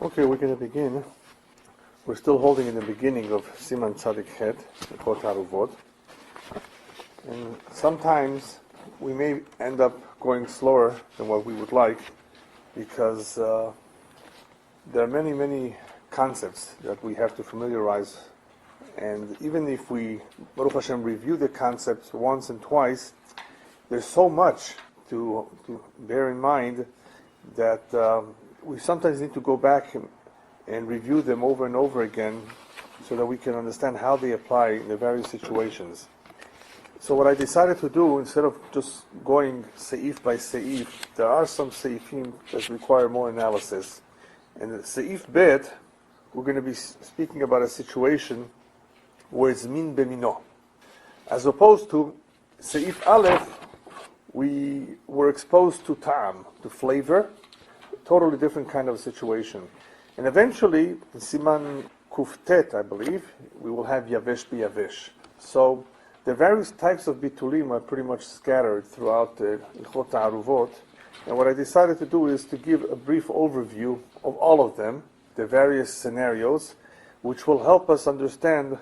Okay, we're going to begin. We're still holding in the beginning of Siman Tzadik Het, Halacha Taaruvot. And sometimes we may end up going slower than what we would like because there are many, many concepts that we have to familiarize. And even if we, Baruch Hashem, review the concepts once and twice, there's so much to bear in mind that we sometimes need to go back and review them over and over again so that we can understand how they apply in the various situations. So what I decided to do, instead of just going seif by seif, there are some seifim that require more analysis. And the seif bet, we're going to be speaking about a situation where it's min bemino. As opposed to seif aleph, we were exposed to ta'am, to flavor, totally different kind of situation. And eventually, in Siman Kuftet, I believe, we will have Yavesh B'Yavesh. So the various types of bitulim are pretty much scattered throughout the Halacha Taaruvot. And what I decided to do is to give a brief overview of all of them, the various scenarios, which will help us understand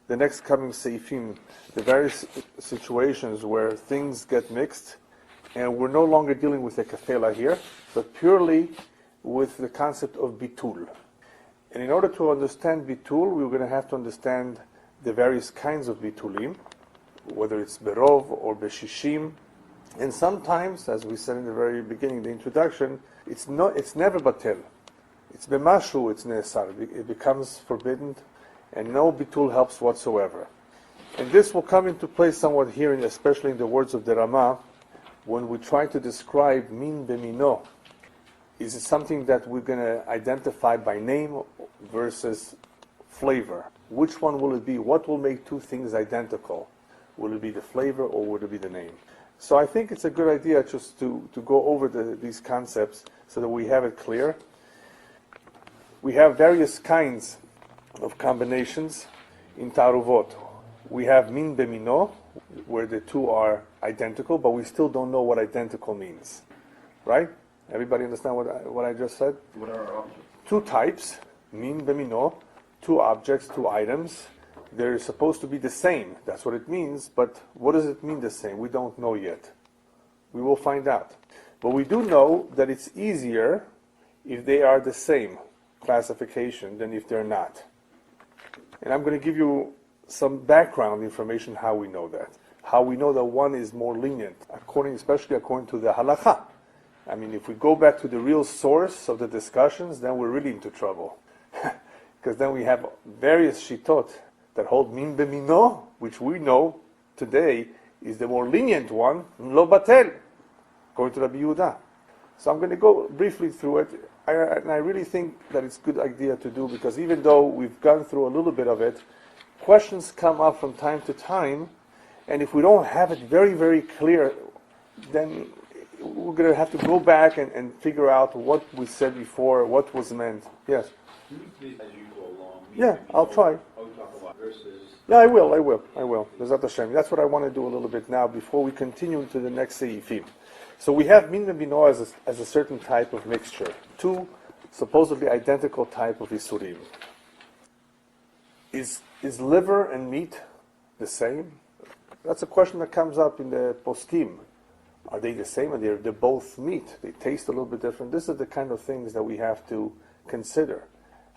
the next coming seifim, the various situations where things get mixed, and we're no longer dealing with a kafela here, but purely with the concept of bitul. And in order to understand bitul, we're going to have to understand the various kinds of bitulim, whether it's berov or beshishim. And sometimes, as we said in the very beginning, the introduction, it's never batel. It's bemashu, it's ne'esar. It becomes forbidden, and no bitul helps whatsoever. And this will come into play somewhat here, especially in the words of the Rama, when we try to describe min bemino. Is it something that we're going to identify by name versus flavor? Which one will it be? What will make two things identical? Will it be the flavor or will it be the name? So I think it's a good idea just to go over these concepts so that we have it clear. We have various kinds of combinations in Taaruvot. We have min bemino, where the two are identical, but we still don't know what identical means. Right? Everybody understand what I just said? What are our objects? Two types, min bemino, two objects, two items. They're supposed to be the same. That's what it means, but what does it mean the same? We don't know yet. We will find out. But we do know that it's easier if they are the same classification than if they're not. And I'm going to give you some background information how we know that. How we know that one is more lenient, especially according to the Halacha. I mean, if we go back to the real source of the discussions, then we're really into trouble. Because then we have various shitot that hold min bemino, which we know today is the more lenient one, lo batel, according to Rabbi Yehuda. So I'm going to go briefly through it. And I really think that it's a good idea to do, because even though we've gone through a little bit of it, questions come up from time to time, and if we don't have it very, very clear, then we're going to have to go back and figure out what we said before, what was meant. Yes? Can you please, as you go along, Yeah, I'll try. How we talk about verses? Yeah, I will. Bezat Hashem. That's what I want to do a little bit now before we continue to the next seifim. So we have min bemino as a certain type of mixture. Two supposedly identical type of isurim. Is liver and meat the same? That's a question that comes up in the poskim. Are they the same? Or they're both meat? They taste a little bit different. This is the kind of things that we have to consider.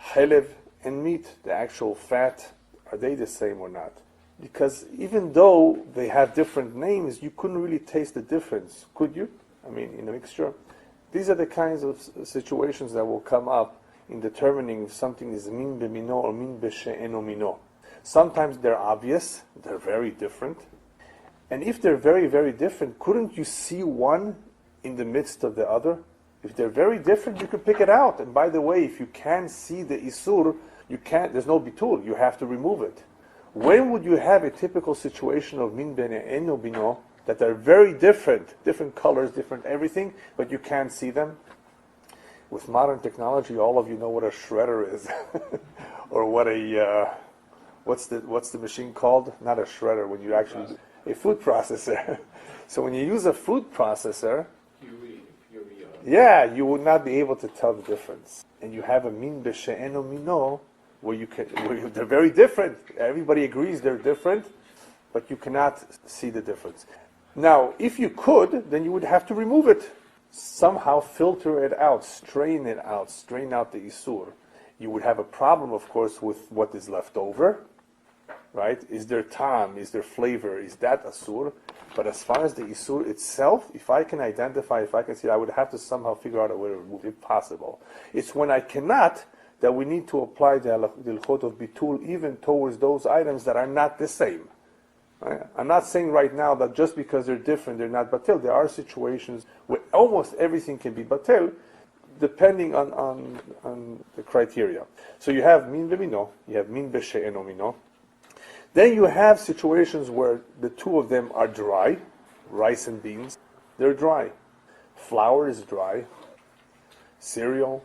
Chelev and meat, the actual fat, are they the same or not? Because even though they have different names, you couldn't really taste the difference, could you? I mean, in a mixture. These are the kinds of situations that will come up in determining if something is min bemino or min beshe'eno mino. Sometimes they're obvious, they're very different. And if they're very, very different, couldn't you see one in the midst of the other? If they're very different, you could pick it out. And by the way, if you can't see the isur, there's no bitul, you have to remove it. When would you have a typical situation of min be'eno bino that are very different colors, different everything, but you can't see them? With modern technology, all of you know what a shredder is, or what what's the machine called? Not a shredder. When you actually a food processor. So when you use a food processor, Fury, Yeah, you would not be able to tell the difference. And you have a min b'she'eno mino, they're very different. Everybody agrees they're different, but you cannot see the difference. Now, if you could, then you would have to remove it. Somehow filter it out, strain out the isur. You would have a problem, of course, with what is left over, right? Is there tam? Is there flavor? Is that asur? But as far as the isur itself, if I can identify, if I can see it, I would have to somehow figure out a way to remove it, if possible. It's when I cannot that we need to apply the halakhot of bitul even towards those items that are not the same. Right? I'm not saying right now that just because they're different, they're not batil. There are situations where almost everything can be batil, depending on the criteria. So you have min b'mino, you have min b'she'eno mino. Then you have situations where the two of them are dry, rice and beans, they're dry. Flour is dry, cereal.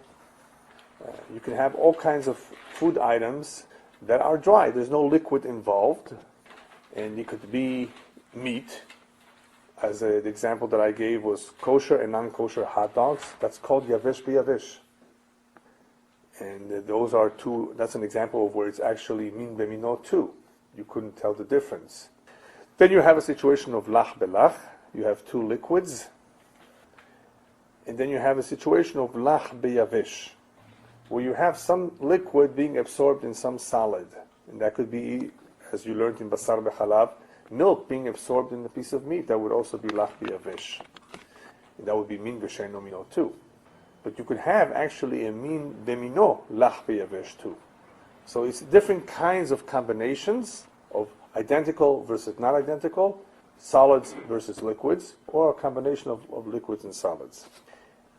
You can have all kinds of food items that are dry. There's no liquid involved. And it could be meat. As the example that I gave was kosher and non-kosher hot dogs. That's called yavesh b'yavesh. And those are two, that's an example of where it's actually min b'mino too. You couldn't tell the difference. Then you have a situation of lach belach. You have two liquids. And then you have a situation of lach b'yavesh, where you have some liquid being absorbed in some solid. And that could be, as you learned in Basar b'chalav, milk being absorbed in a piece of meat. That would also be lach b'yavesh. That would be min b'she'eno mino too. But you could have actually a min b'mino lach b'yavesh too. So it's different kinds of combinations of identical versus not identical, solids versus liquids, or a combination of liquids and solids.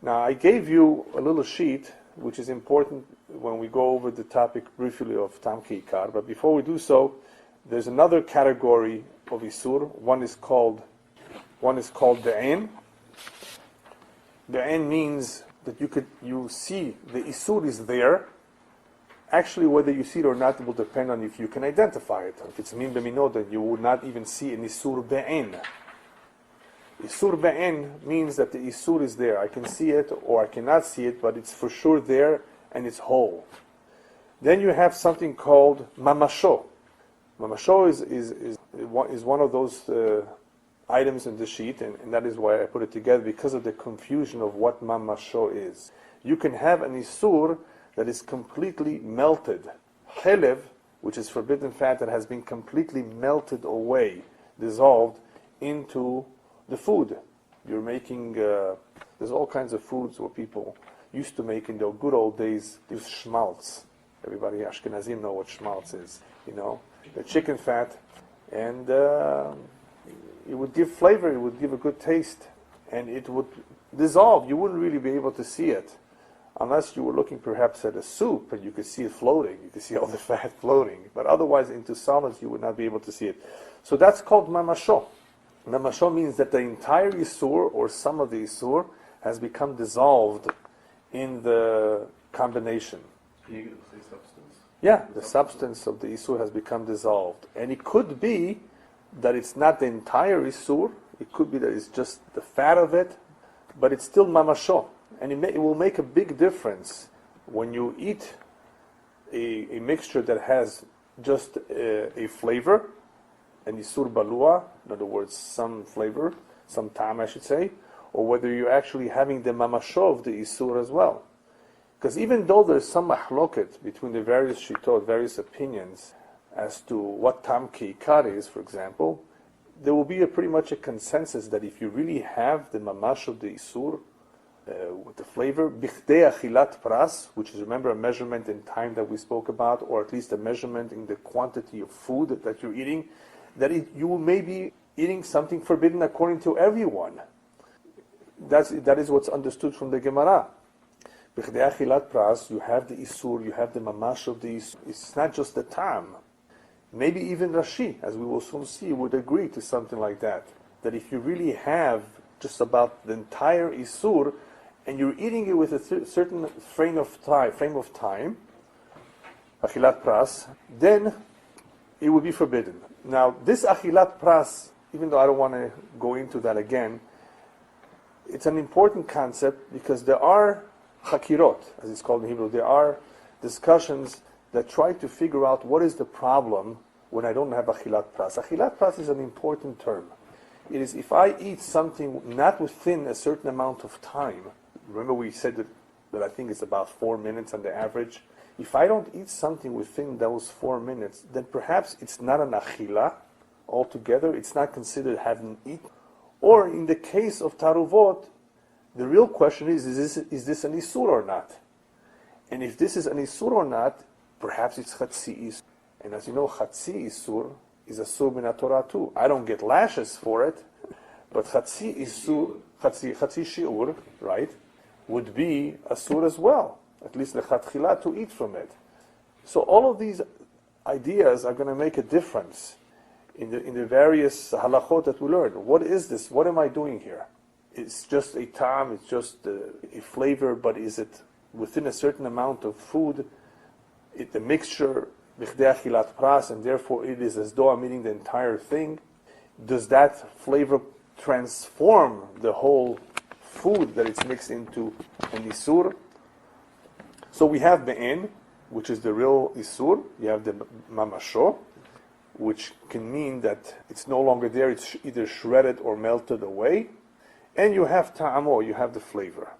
Now I gave you a little sheet which is important when we go over the topic briefly of tam ki'ikar, but before we do so, there's another category of isur. One is called de'en. De'en means that you see the isur is there. Actually, whether you see it or not will depend on if you can identify it. If it's min b'mino, then you would not even see an isur be'en. Isur be'en means that the isur is there. I can see it or I cannot see it, but it's for sure there and it's whole. Then you have something called mamasho. Mamasho is one of those items in the sheet, and that is why I put it together, because of the confusion of what mamasho is. You can have an isur that is completely melted. Chelev, which is forbidden fat that has been completely melted away, dissolved into the food. You're making, there's all kinds of foods where people used to make in the good old days, use schmaltz. Everybody Ashkenazim know what schmaltz is, the chicken fat, and it would give flavor, it would give a good taste, and it would dissolve. You wouldn't really be able to see it unless you were looking perhaps at a soup and you could see it floating, you could see all the fat floating, but otherwise into solids you would not be able to see it. So that's called mamasho. Mamasho means that the entire isur or some of the isur has become dissolved in the combination. Can you say substance? Yeah, the substance of the isur has become dissolved. And it could be that it's not the entire isur, it could be that it's just the fat of it, but it's still mamasho. And it will make a big difference when you eat a mixture that has just a flavor, an isur balua, in other words, some flavor, some ta'am I should say, or whether you're actually having the mamasho of the isur as well. Because even though there's some mahloket between the various shitot, various opinions, as to what tam ki'ikar is, for example, there will be pretty much a consensus that if you really have the mamash of the isur, with the flavor, bichdei achilat pras, which is, remember, a measurement in time that we spoke about, or at least a measurement in the quantity of food that you're eating, that you may be eating something forbidden according to everyone. That is what's understood from the Gemara. Bichdei achilat pras, you have the isur, you have the mamash of the isur. It's not just the tam. Maybe even Rashi, as we will soon see, would agree to something like that. That if you really have just about the entire isur, and you're eating it with a certain frame of time, achilat pras, then it would be forbidden. Now, this achilat pras, even though I don't want to go into that again, it's an important concept because there are hakirot, as it's called in Hebrew. There are discussions that try to figure out what is the problem when I don't have achilat pras. Achilat pras is an important term. It is if I eat something not within a certain amount of time. Remember we said that I think it's about 4 minutes on the average. If I don't eat something within those 4 minutes, then perhaps it's not an achila altogether. It's not considered having eaten. Or in the case of Taaruvot, the real question is this an isur or not? And if this is an isur or not, perhaps it's chatzi isur. And as you know, chatzi isur is a sur min Torah too. I don't get lashes for it, but chatzi isur, chatzi shiur, right, would be a sur as well. At least lechatchila to eat from it. So all of these ideas are going to make a difference in the various halachot that we learn. What is this? What am I doing here? It's just a tam, it's just a flavor, but is it within a certain amount of food? The mixture, bichdei achilat pras, and therefore it is as though I'm eating the entire thing. Does that flavor transform the whole food that it's mixed into an isur? So we have be'en, which is the real isur. You have the mamasho, which can mean that it's no longer there, it's either shredded or melted away. And you have ta'amo, you have the flavor.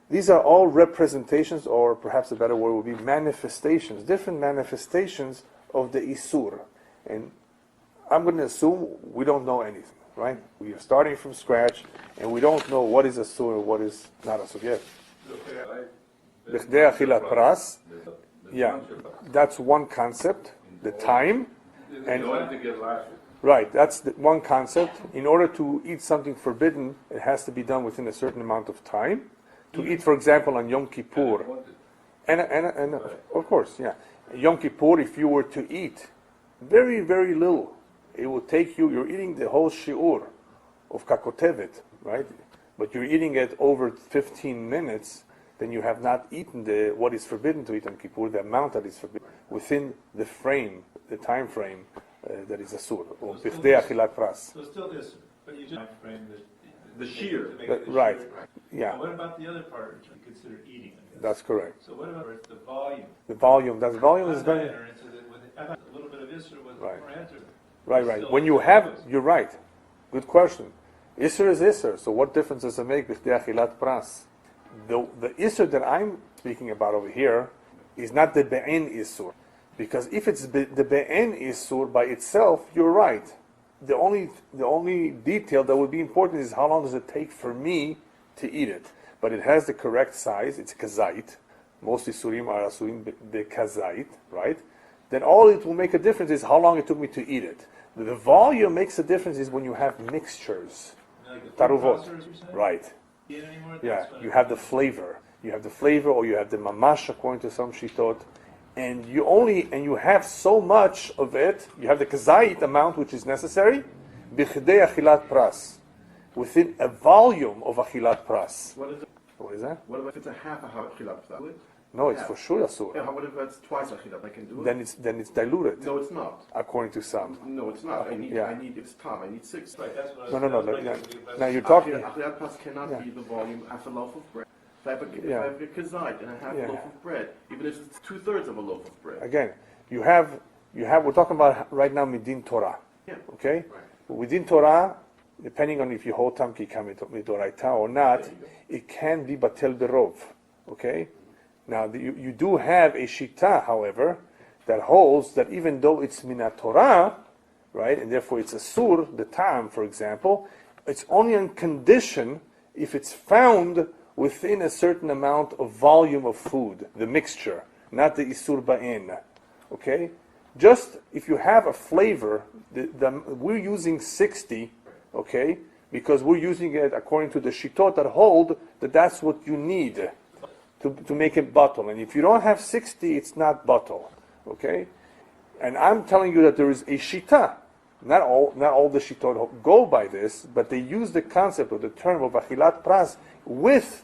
These are all representations, or perhaps a better word would be manifestations, different manifestations of the isur. And I'm going to assume we don't know anything, right? We are starting from scratch, and we don't know what is asur and what is not asur. Yes? Bichdei achilat pras. Yeah, that's one concept, the time. And right, that's the one concept. In order to eat something forbidden, it has to be done within a certain amount of time. To eat, for example, on Yom Kippur, and of course, yeah, Yom Kippur, if you were to eat very, very little, it will take you. You're eating the whole shiur of kakotevet, right? But you're eating it over 15 minutes. Then you have not eaten what is forbidden to eat on Kippur, the amount that is forbidden within the frame, the time frame that is asur, or bichdei achilat pras. So still this, but you just time frame the shear. Right. Yeah. Now what about the other part which we consider eating? I guess? That's correct. So what about the volume? The volume. That volume is very. I thought a little bit of isser was Right. more answer. Right. When you have, you're right. Good question. Isser is isser. So what difference does it make? Bichdei achilat pras. The isur that I'm speaking about over here is not the be'en isur. Because if it's the be'en isur by itself, you're right. The only detail that would be important is how long does it take for me to eat it. But it has the correct size, it's kazait. Most isurim are asurim the kazait, right? Then all it will make a difference is how long it took me to eat it. The volume makes a difference is when you have mixtures. Like Taaruvot. Right. Yeah, you have the flavor. You have the flavor, or you have the mamash, according to some shitot, and you have so much of it. You have the kazait amount which is necessary, bichdei achilat pras, within a volume of achilat pras. What is that? What about if it's a half a achilat pras? No, it's for sure asur. Yeah, what if it's twice achilat? I can do it. Then it's diluted. No, it's not. According to some. No, it's not. I need it's time. I need 6. Right, that's what No. Now you're talking. Achilat pras cannot be the volume half a loaf of bread. If I have a kazait and I have a loaf of bread, even if it's 2/3 of a loaf of bread. Again, you have. We're talking about right now midin Torah. Yeah. Okay. But within Torah, depending on if you hold tam ki midoraita or not, it can be batel berov. Okay. Now you do have a shita, however, that holds that even though it's minat Torah, right, and therefore it's a sur, the tam, for example, it's only on condition if it's found within a certain amount of volume of food, the mixture, not the isur ba'in. Okay? Just if you have a flavor, we're using 60, okay, because we're using it according to the shitot that hold that that's what you need to make it bottle. And if you don't have 60, it's not bottle. Okay? And I'm telling you that there is a shita. Not all the shitot go by this, but they use the concept or the term of achilat pras with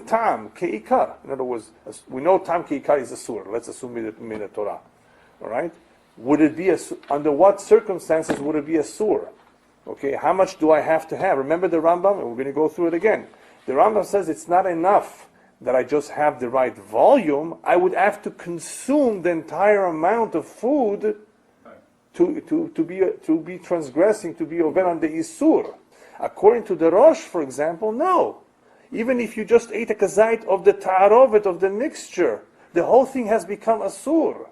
tam keikar. In other words, we know tam keikar is a sur. Let's assume it Torah. All right. Would it be under what circumstances would it be a sur? Okay, how much do I have to have? Remember the Rambam? We're going to go through it again. The Rambam says it's not enough that I just have the right volume. I would have to consume the entire amount of food to be transgressing, to be over on the Isur. According to the Rosh, for example, no. Even if you just ate a kazait of the Taaruvot, of the mixture, the whole thing has become Asur.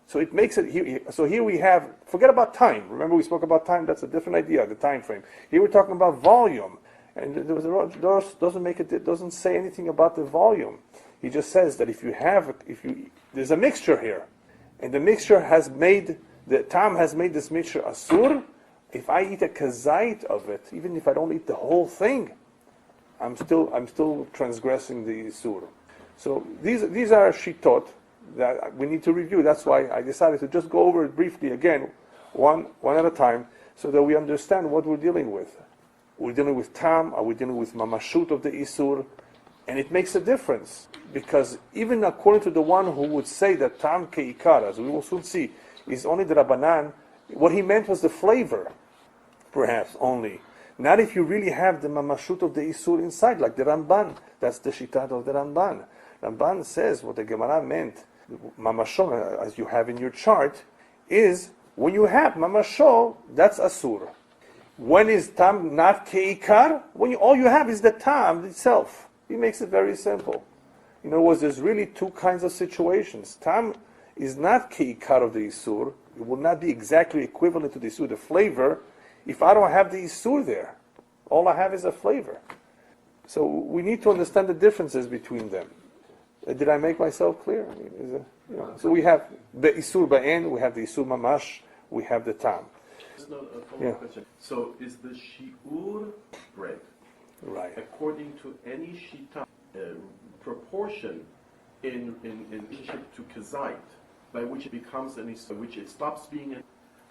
So it makes it, so here we have, forget about time. Remember we spoke about time, that's a different idea, the time frame. Here we're talking about volume. And the Rosh doesn't say anything about the volume. He just says that there's a mixture here. And the mixture has made, the Tam has made this mixture Asur. If I eat a kazait of it, even if I don't eat the whole thing, I'm still transgressing the Isur. So these are shitot that we need to review. That's why I decided to just go over it briefly again, one at a time, so that we understand what we're dealing with. We're dealing with tam, are we dealing with mamashut of the Isur? And it makes a difference, because even according to the one who would say that tam ke'ikar, as we will soon see, is only the Rabbanan, what he meant was the flavor, perhaps only. Not if you really have the mamashut of the Isur inside, like the Ramban. That's the shitat of the Ramban. Ramban says what the Gemara meant, mamashon, as you have in your chart, is when you have mamasho, that's Asur. When is tam not keikar? When all you have is the tam itself. He makes it very simple. In other words, there's really two kinds of situations. Tam is not keikar of the Isur. It will not be exactly equivalent to the Isur, the flavor, if I don't have the Isur there. All I have is a flavor. So we need to understand the differences between them. Did I make myself clear? I mean, so we have the Isur Ba'en, we have the Isur Mamash, we have the Tam. Question. So is the shiur bread, right, according to any shita, proportion in relationship to kazait, by which it becomes an isur, which it stops being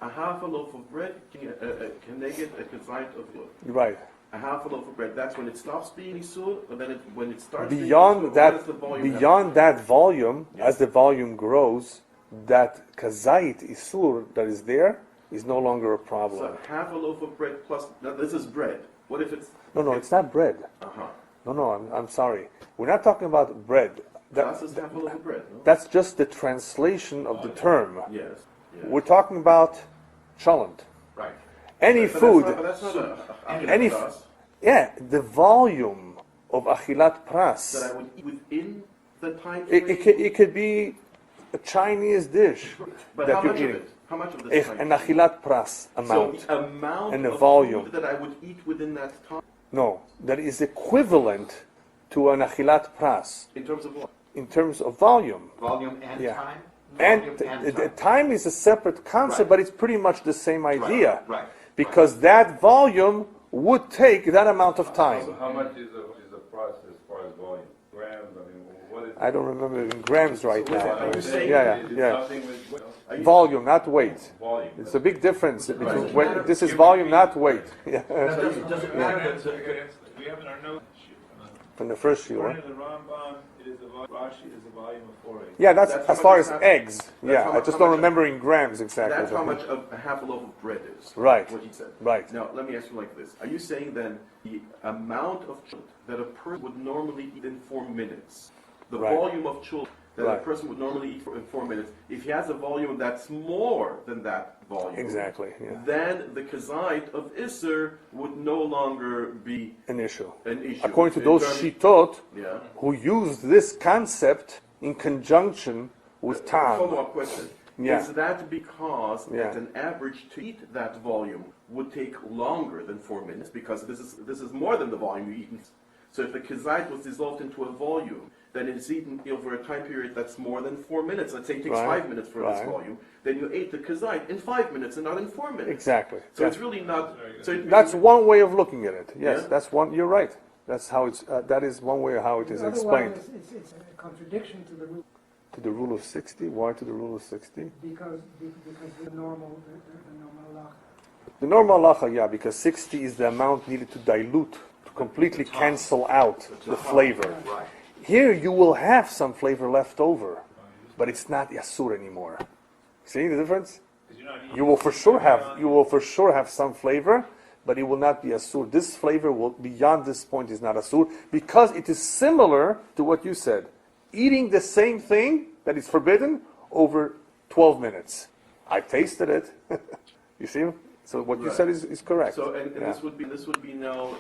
a half a loaf of bread can negate a kazait of wood. Right. A half a loaf of bread. That's when it stops being isur, and then when it starts beyond being isur, that volume, as the volume grows, that kazait isur that is there is no longer a problem. So half a loaf of bread plus, now this is bread. What if it's... No, it's not bread. Uh-huh. No, I'm sorry. We're not talking about bread. That's half a loaf of bread, no? That's just the translation of the term. Yes. Yeah. We're talking about cholent. Right. Any food. But that's not the volume of achilat pras. that I would eat within the time frame. It could be a Chinese dish But that how you're much eating. of it? How much of this time? An achilat pras amount. So the amount and the of volume. food that I would eat within that time. No, that is equivalent to an achilat pras In terms of what? in terms of volume. Volume and Yeah. time? And Volume the time is a separate concept, Right. but it's pretty much the same idea. Right. Because that volume would take that amount of time. So how much is the price as far as volume? Grams, I mean, what is it? I don't remember in grams right So now. are you saying Yeah. Something with Volume, not weight. volume. It's a big difference between weight. This is volume, not weight. Yeah. Doesn't matter. We have in our notes, From the first year. according to the Rambam, it is Rashi is a volume of 4/8. Yeah, that's That's how as far much as is half- eggs. that's Yeah, how I much- just how don't much- remember in grams exactly. That's how much a half a loaf of bread is. Right. What he said. Right. Now, let me ask you like this. Are you saying then the amount of children that a person would normally eat in 4 minutes, the Right. volume of children that Right. a person would normally eat in 4 minutes, if he has a volume that's more than that volume, Exactly. Yeah. then the kazait of Isser would no longer be An issue. an issue. According to In those terms- shitot Yeah. who use this concept in conjunction with tam. Follow-up question. Yeah. Is that because Yeah. at an average to eat that volume would take longer than 4 minutes? Because this is more than the volume you eat. So if the kazait was dissolved into a volume, then it's eaten over a time period that's more than 4 minutes. Let's say it takes Right. 5 minutes for this Right. volume. Then you ate the kazait in 5 minutes and not in 4 minutes. Exactly. So Yeah. it's really not. So it That's really- one way of looking at it. Yes, Yeah. that's one. You're right. That's how it's. That is one way how it is explained. Otherwise, it's a contradiction to the rule To the rule of 60. Why to the rule of 60? because the normal law. The normal halacha, yeah, because 60 is the amount needed to dilute, to completely cancel out the flavor. Right. Here you will have some flavor left over, but it's not yasur anymore. See the difference? Because you're not eating. You will for sure have some flavor, but it will not be asur. This flavor will, beyond this point, is not asur, because it is similar to what you said. Eating the same thing that is forbidden over 12 minutes. I tasted it. You see? So what you Right. said is correct. So and Yeah. this would be now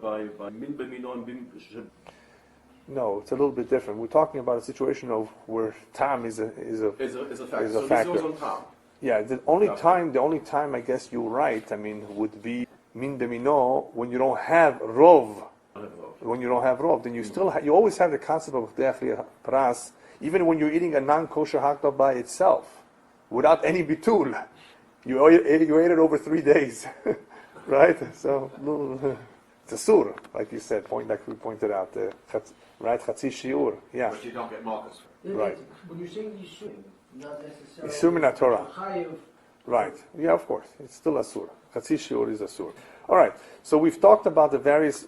by min b'mino and bin b'sheb. No, it's a little bit different. We're talking about a situation of where time is a Is a factor. Is a So factor. this goes on top. yeah. The only Okay. time I guess you're right. I mean, would be min b'mino when you don't have rov. When you don't have rov, then you still you always have the concept of deach pras, even when you're eating a non-kosher hakta by itself, without any bitul. You ate it over 3 days, right? So it's a sur, like you said, like we pointed out, right? Chatzi shiur, yeah. But you don't get malchus. Right. When you're saying Yisur, not necessarily. Yisur min haTorah. Chayiv. Right. Yeah, of course. It's still asur. Chatzi shiur is asur. All right. So we've talked about the various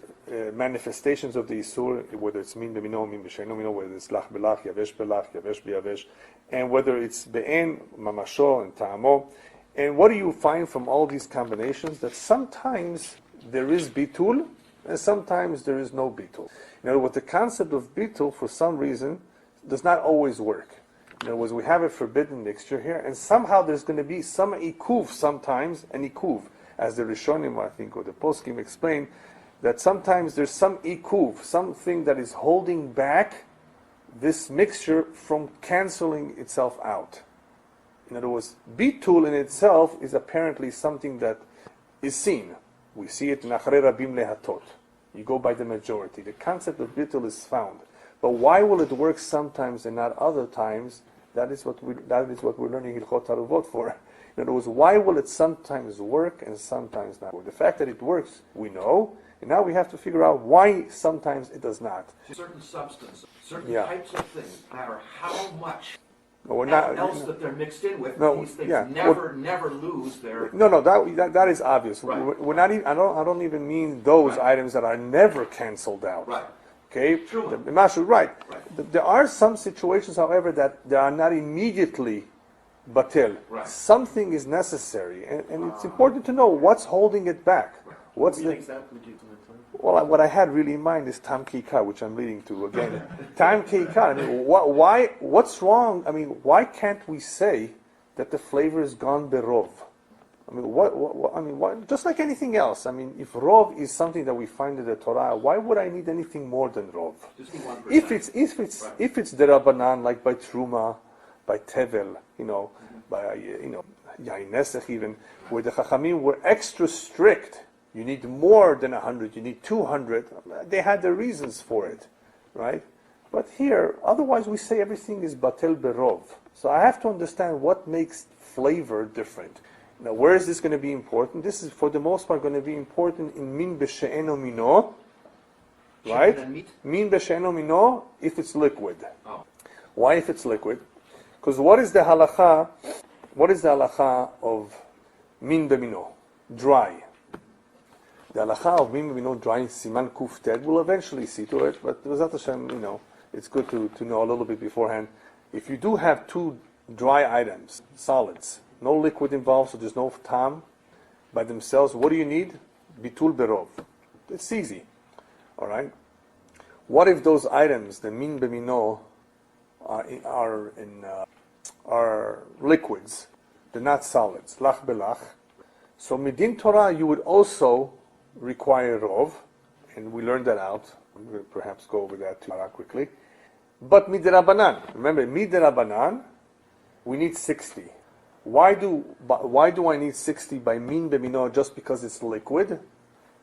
manifestations of the isur, whether it's min b'mino, min b'sheino mino, whether it's lach b'lach, yavesh b'lach, yavesh b'yavesh, and whether it's be'en, mamasho, and ta'amo. And what do you find from all these combinations? That sometimes there is bitul, and sometimes there is no bitul. In other words, the concept of bitul, for some reason, does not always work. In other words, we have a forbidden mixture here, and somehow there's going to be some ikuv sometimes, an ikuv. As the Rishonim, I think, or the Poskim explain, that sometimes there's some ikuv, something that is holding back this mixture from canceling itself out. In other words, bitul in itself is apparently something that is seen. We see it in Achrei Rabim Lehatot. You go by the majority. The concept of bitul is found. But why will it work sometimes and not other times? That is what we're learning Hilchot Taaruvot for. In other words, why will it sometimes work and sometimes not work? The fact that it works, we know, and now we have to figure out why sometimes it does not. Certain substances, certain Yeah. types of things, no matter how much But we're not. else that they're mixed in with, No, these things yeah. never lose their... No, that is obvious. Right. We're not even. I don't even mean those Right. items that are never canceled out. Right. Okay. True. The Mashu, right. Right. There are some situations, however, that they are not immediately batil. Right. Something is necessary, and it's important to know what's holding it back. What's Give me the an example, would you do it? Well, what I had really in mind is Tam Keika, which I'm leading to again. Tam Keika. I mean, why? What's wrong? I mean, why can't we say that the flavor is gone berov? I mean, what? Just like anything else. I mean, if rov is something that we find in the Torah, why would I need anything more than rov? Just be 1%. If it's derabanan, like by truma, by tevel, by yain nesach even, where the Chachamim were extra strict. You need more than 100, you need 200. They had their reasons for it, right? But here, otherwise we say everything is batel berov. So I have to understand what makes flavor different. Now, where is this going to be important? This is, for the most part, going to be important in min b'she'eno mino, right? Chicken and meat? Min b'she'eno mino, if it's liquid. Oh. Why if it's liquid? Because what is the halacha? What is the halacha of min b'mino? Dry. The halacha of min b'mino dry, Siman Kuf Ted, we'll eventually see to it, but B'ezrat Hashem, it's good to know a little bit beforehand. If you do have two dry items, solids, no liquid involved, so there's no tam by themselves, what do you need? Bitul berov. It's easy. All right? What if those items, the min b'mino, are liquids? They're not solids. Lach belach. So midin Torah, you would also require rov, and we learned that out. We'll perhaps go over that too quickly. But midirabanan, remember midirabanan, we need 60. Why do I need 60 by min b'mino just because it's liquid?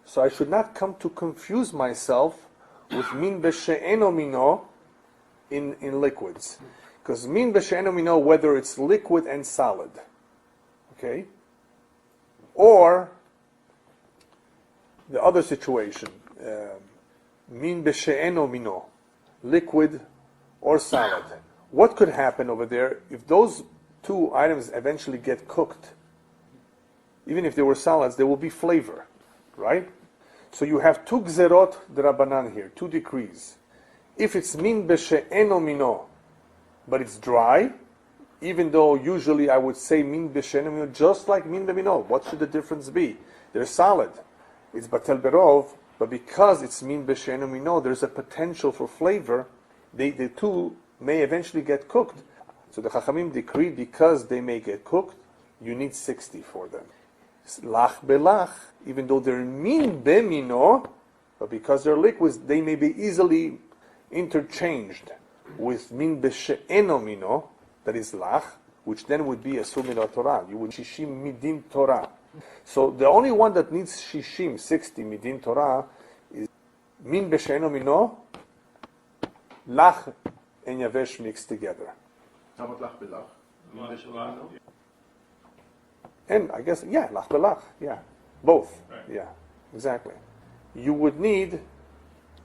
So I should not come to confuse myself with min b'she'eno mino in liquids, because min b'she'eno mino, whether it's liquid and solid, okay, or the other situation, min b'she'eno mino, liquid or solid. What could happen over there if those two items eventually get cooked? Even if they were solids, there will be flavor, right? So you have two gzerot d'Rabbanan here, two decrees. If it's min b'she'eno mino, but it's dry, even though usually I would say min b'she'eno mino, just like min b'mino, what should the difference be? they're solid. It's batel berov, but because it's min b'she'enu mino, there's a potential for flavor. The two may eventually get cooked. So the Chachamim decreed because they may get cooked, you need 60 for them. Lach belach, even though they're min b'mino, but because they're liquids, they may be easily interchanged with min b'she'enu mino, that is lach, which then would be asur min Torah. You would shishim midin Torah. So the only one that needs shishim, 60 midin Torah, is min b'she'enu mino, lach and yavesh mixed together. How about lach belach? And I guess, yeah, lach belach, yeah. Both, yeah, exactly. You would need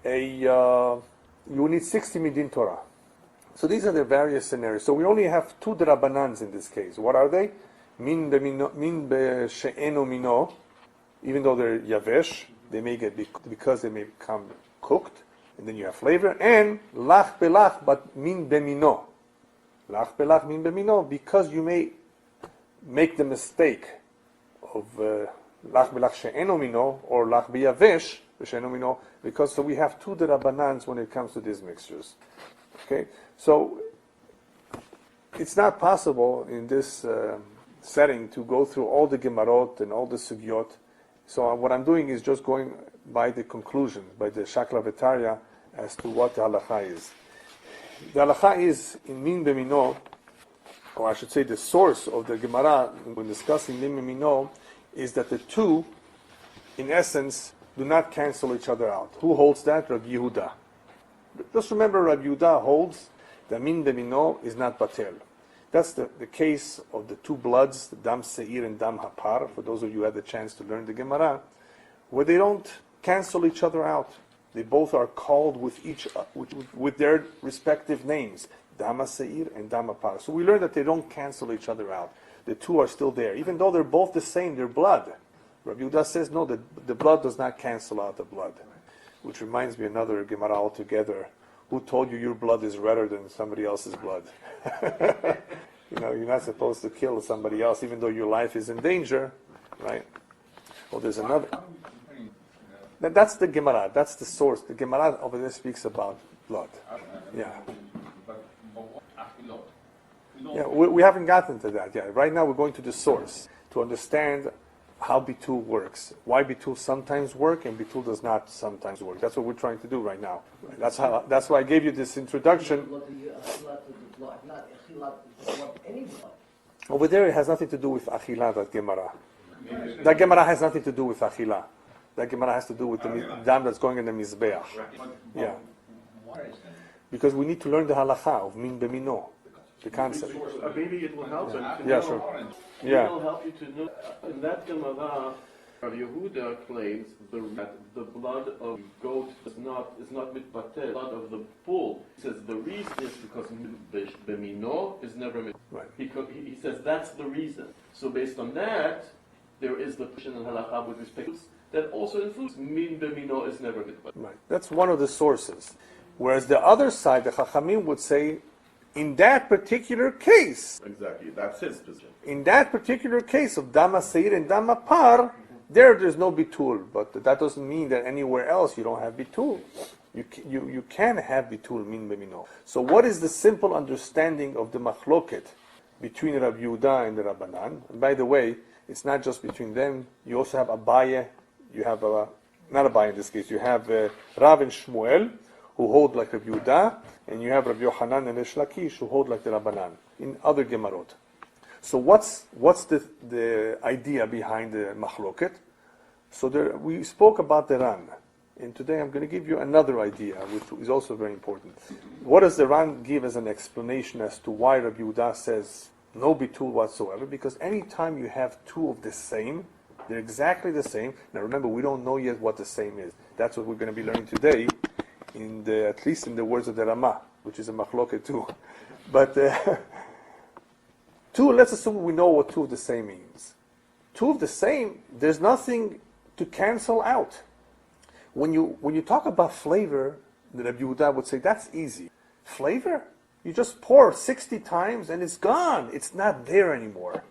60 midin Torah. So these are the various scenarios. So we only have two drabanans in this case. What are they? Min she'enu mino, even though they're yavesh, they may get, because they may become cooked, and then you have flavor. And lach belach, but min bemino. Lach belach min bemino, because you may make the mistake of lach belach she'enu mino, or lach beyavesh she'enu mino, because so we have two drabanans when it comes to these mixtures. Okay, so it's not possible in this setting to go through all the Gemarot and all the Sugyot. So what I'm doing is just going by the conclusion, by the Shakla V'Tarya, as to what the Halacha is. The Halacha is in Min B'Mino, or I should say the source of the Gemara when discussing Min B'Mino, is that the two, in essence, do not cancel each other out. Who holds that? Rabbi Yehuda. Just remember, Rabbi Yehuda holds that min b'mino is not batel. That's the case of the two bloods, the dam seir and dam hapar, for those of you who had the chance to learn the Gemara, where they don't cancel each other out. They both are called with their respective names, dam seir and dam hapar. So we learn that they don't cancel each other out. The two are still there. Even though they're both the same, they're blood. Rabbi Yehuda says, no, the blood does not cancel out the blood. Which reminds me another Gemara altogether. Who told you your blood is redder than somebody else's blood? You're not supposed to kill somebody else, even though your life is in danger, right? Well, there's another. That's the Gemara. That's the source. The Gemara over there speaks about blood. Yeah. Yeah, we haven't gotten to that yet. Right now, we're going to the source to understand how bitul works, why bitul sometimes work and bitul does not sometimes work. That's what we're trying to do right now. That's why I gave you this introduction. Over there, it has nothing to do with achila. That Gemara. That Gemara has nothing to do with achila. That Gemara has to do with the dam that's going in the mizbeach. Yeah. Because we need to learn the halacha of min b'mino, the concept. Maybe it will help them to Yeah, know. sure. It will help you to know. In that Gemara, Rabbi Yehuda claims that the blood of goat is not mitbatel. Blood of the bull. He says the reason is because b'mino is never mitbatel. Right. He says that's the reason. So based on that, there is the question in halacha with respect to that also influences min b'mino is never mitbatel. Right. That's one of the sources. Whereas the other side, the Chachamim would say, in that particular case, Exactly, that's his position. in that particular case of Dama Seir and Dama Par, there's no bitul. But that doesn't mean that anywhere else you don't have bitul. You can have bitul min b'mino. So what is the simple understanding of the machloket between Rabbi Yehuda and the Rabbanan? And by the way, it's not just between them. You also have Abaye. You have not Abaye in this case. You have Rav and Shmuel, who hold like Rabbi Yehuda, and you have Rabbi Yochanan and Resh Lakish, who hold like the Rabbanan in other Gemarot. So what's the idea behind the machloket? So we spoke about the Ran, and today I'm going to give you another idea, which is also very important. What does the Ran give as an explanation as to why Rabbi Yehuda says no bitul whatsoever? Because anytime you have two of the same, they're exactly the same. Now remember, we don't know yet what the same is. That's what we're going to be learning today, at least in the words of the Rama, which is a machloket too. But two, let's assume we know what two of the same means. Two of the same, there's nothing to cancel out. When you talk about flavor, the Rabbi Yehuda would say that's easy. Flavor? You just pour 60 times and it's gone. It's not there anymore.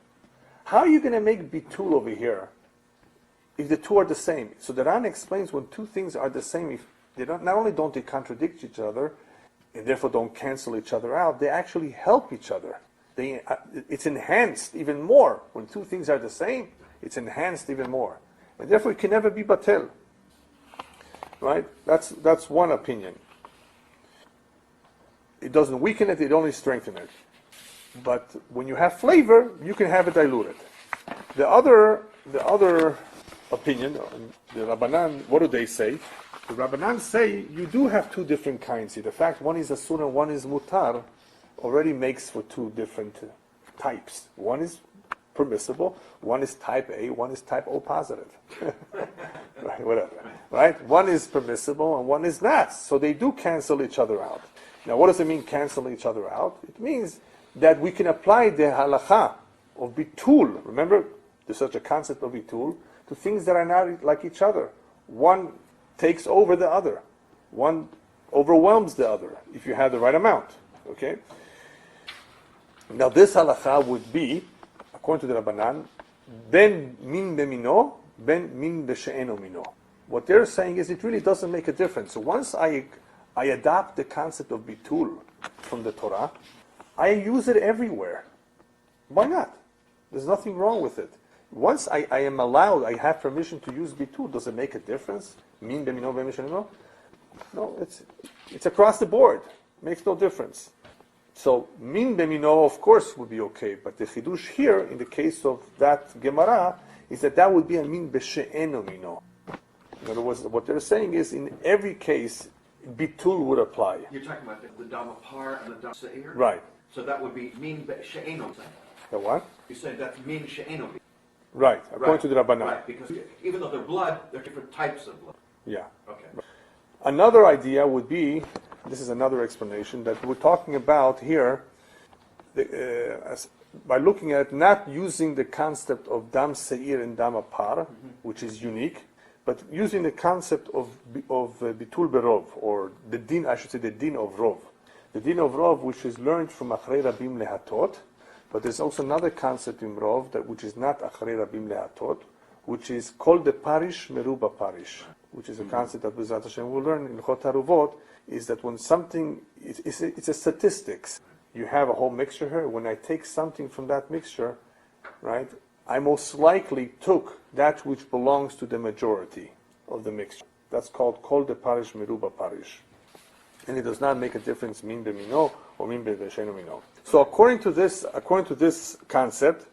How are you going to make bitul over here if the two are the same. So the Ran explains when two things are the same, if they don't, not only don't they contradict each other, and therefore don't cancel each other out, they actually help each other. It's enhanced even more. When two things are the same, it's enhanced even more. And therefore it can never be batel. Right? That's one opinion. It doesn't weaken it, it only strengthens it. But when you have flavor, you can have it diluted. The other opinion, the Rabbanan, what do they say? The Rabbanan say you do have two different kinds here. The fact one is asur and one is mutar already makes for two different types. One is permissible, one is type A, one is type O positive. Right, whatever. Right? One is permissible and one is not. So they do cancel each other out. Now what does it mean cancel each other out? It means that we can apply the halacha of bitul. Remember, there's such a concept of bitul to things that are not like each other. One takes over the other. One overwhelms the other if you have the right amount. Okay? Now this halacha would be, according to the Rabbanan, ben min bemino, ben min b'she'eno mino. What they're saying is it really doesn't make a difference. So once I adopt the concept of bitul from the Torah, I use it everywhere. Why not? There's nothing wrong with it. Once I am allowed, I have permission to use bitul, does it make a difference? Min bemino, ben b'she'eno? No, it's across the board. Makes no difference. So min bemino, of course, would be okay, but the chidush here, in the case of that Gemara, is that would be a min b'she'eno mino. In other words, what they're saying is, in every case, bitul would apply. You're talking about the dama par and the dama seir? Right. So that would be min she'eno. The what? You said that's min she'eno. Right, according to the Rabbanan. Right, because even though they're blood, they're different types of blood. Yeah. Okay. Another idea would be, this is another explanation, that we're talking about here, by looking at not using the concept of dam seir and dam apar, which is unique, but using the concept of bitul berov, or the din, I should say the din of rov. The din of rov, which is learned from achrei rabim lehatot, but there's also another concept in rov, which is not achrei rabim lehatot, which is called the parish meruba parish, which is a concept that B'ezrat Hashem will learn in halacha Taaruvot, is that when something, it's a statistics. You have a whole mixture here. When I take something from that mixture, right, I most likely took that which belongs to the majority of the mixture. That's called kol de parish meruba parish. And it does not make a difference min b'mino or min b'sheno mino. So according to this concept,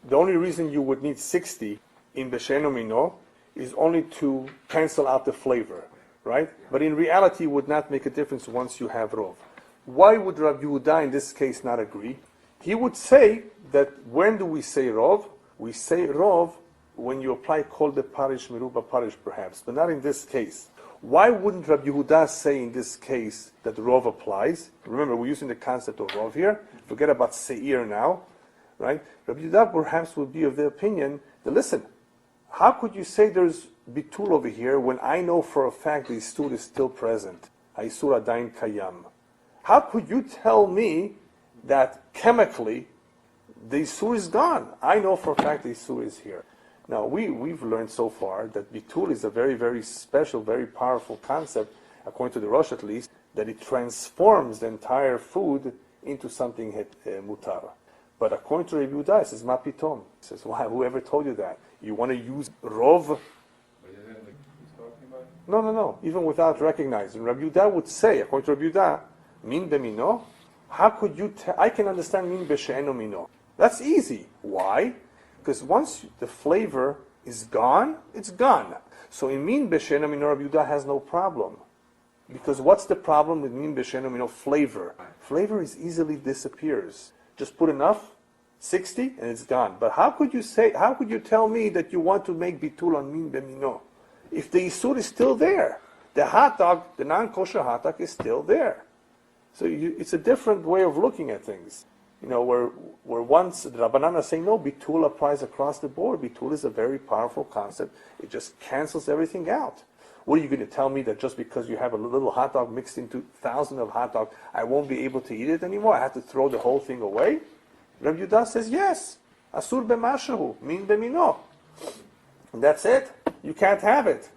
the only reason you would need 60 in b'sheno mino is only to cancel out the flavor, right? But in reality, it would not make a difference once you have rov. Why would Rabbi Yehuda in this case not agree? He would say that when do we say rov? We say rov when you apply kol de parish meruba parish, perhaps, but not in this case. Why wouldn't Rabbi Yehuda say in this case that rov applies? Remember, we're using the concept of rov here. Forget about seir now, right? Rabbi Yehuda perhaps would be of the opinion that, listen, how could you say there's bitul over here when I know for a fact the isur is still present? Isur adayin kayam. How could you tell me that chemically the isur is gone? I know for a fact the isur is here. Now, we've learned so far that bitul is a very, very special, very powerful concept, according to the Rosh at least, that it transforms the entire food into something mutar. But according to Rabbi Yehuda, it says, ma pitom. He says, why? Whoever told you that? You want to use rov? But isn't it the he's talking about? No. Even without recognizing. Rabbi Yehuda would say, according to Rabbi Yehuda, min b'mino? How could you I can understand min b'she'eno mino. That's easy. Why? Because once the flavor is gone, it's gone. So in min b'she'eno mino, Rabbi Yehuda has no problem. Because what's the problem with min b'she'eno mino? Flavor. Flavor is easily disappears. Just put enough, 60, and it's gone. But how could you tell me that you want to make bitul on min b'mino? If the isur is still there, the hot dog, the non-kosher hot dog is still there. So it's a different way of looking at things. You know, where once the Rabbanan are saying, no, bitul applies across the board. Bitul is a very powerful concept. It just cancels everything out. What are you going to tell me that just because you have a little hot dog mixed into thousands of hot dogs, I won't be able to eat it anymore? I have to throw the whole thing away? Rabbi Yehuda says, yes. Asur b'mashahu, min b'mino. And that's it. you can't have it.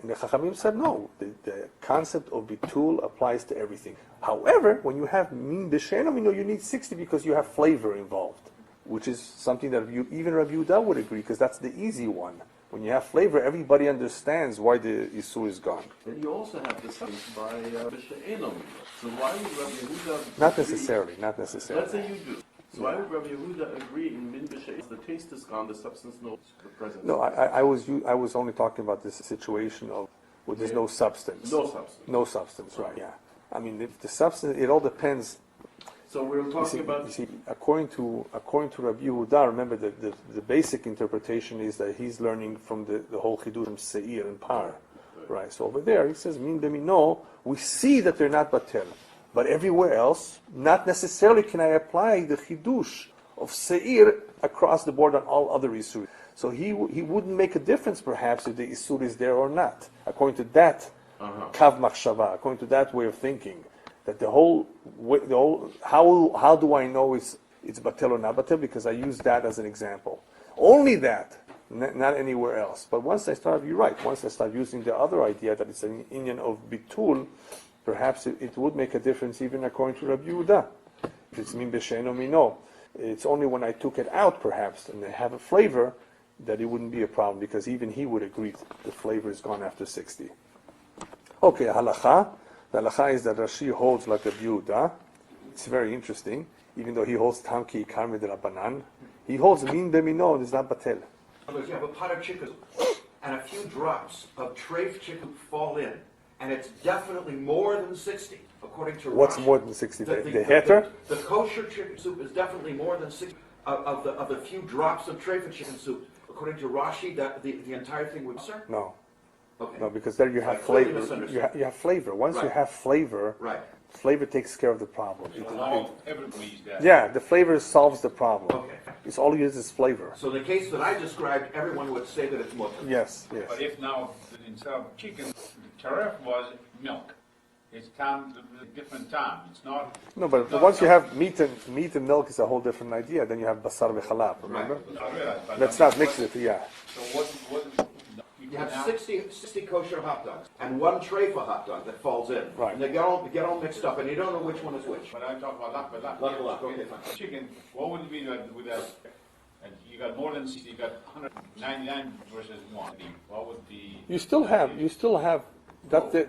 And the Chachamim said, no, the concept of bitul applies to everything. However, when you have min b'she'eno mino, you need 60 because you have flavor involved, which is something that even Rabbi Yehuda would agree, because that's the easy one. When you have flavor, everybody understands why the Isur is gone. And you also have the sense by b'she'eno. So why would Rabbi Yehuda Not agree? necessarily, not necessarily. Let's say you do. So why would Rabbi Yehuda agree in min b'she'eno? The taste is gone, the substance no the presence. No, I was only talking about this situation of where there's no substance. No substance. No substance, right? Yeah. I mean, if the substance, it all depends. So we're talking You see, according to Rabbi Yehuda, remember that the basic interpretation is that he's learning from the whole chidush from seir and par, right? So over there he says min b'mino. We see that they're not batel, but everywhere else, not necessarily can I apply the chidush of seir across the board on all other isur. So he wouldn't make a difference perhaps if the isur is there or not, according to that kav machshava, according to that way of thinking. That the whole how do I know it's batel or not batel? Because I use that as an example. Only that, not anywhere else. But once I start, you're right. Once I start using the other idea that it's an inyan of bitul, perhaps it would make a difference even according to Rabbi Yehuda. If it's min b'she'eno mino, it's only when I took it out perhaps and they have a flavor that it wouldn't be a problem, because even he would agree the flavor is gone after 60. Okay, halacha. The halacha is that Rashi holds like a Yehuda. It's very interesting. Even though he holds Tamki Karmi de Rabbanan, he holds min b'mino, it's not batel. In other words, you have a pot of chicken and a few drops of treif chicken fall in, and it's definitely more than 60, according to What's Rashi. more than 60? The heter? The kosher chicken soup is definitely more than 60 of the few drops of treif chicken soup. According to Rashi, that the entire thing would Basar? No. Okay. No, because there you have clearly flavor. misunderstood. You have flavor. Once you Right. have flavor, Right. flavor takes care of the problem. Everybody's that. Yeah, the flavor solves the problem. Okay. It's all you use is flavor. So in the case that I described, everyone would say that it's mutter. Yes, yes. But if now, instead of chicken, the taref was milk. It's time, different time. It's not. No, but once you have meat and milk is a whole different idea. Then you have basar v'chalab. Remember? I realize, but Let's not mix it. Yeah. So what You have 60 kosher hot dogs and one treifa hot dog that falls in. Right. And they get all mixed up, and you don't know which one is which. But I'm talking about Lach, okay, fine. chicken, what would it be with that? And you got more than 60, you got 199 versus 1. What would be? You still have. That's the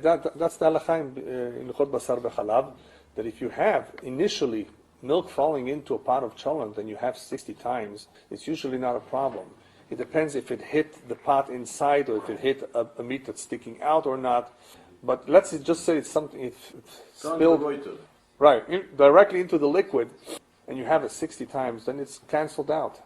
halacha in Halacha Basar v'Chalav, that if you have initially milk falling into a pot of cholent and you have 60 times, it's usually not a problem. It depends if it hit the pot inside or if it hit a meat that's sticking out or not. But let's just say it's something, it's spilled directly into the liquid and you have it 60 times, then it's canceled out.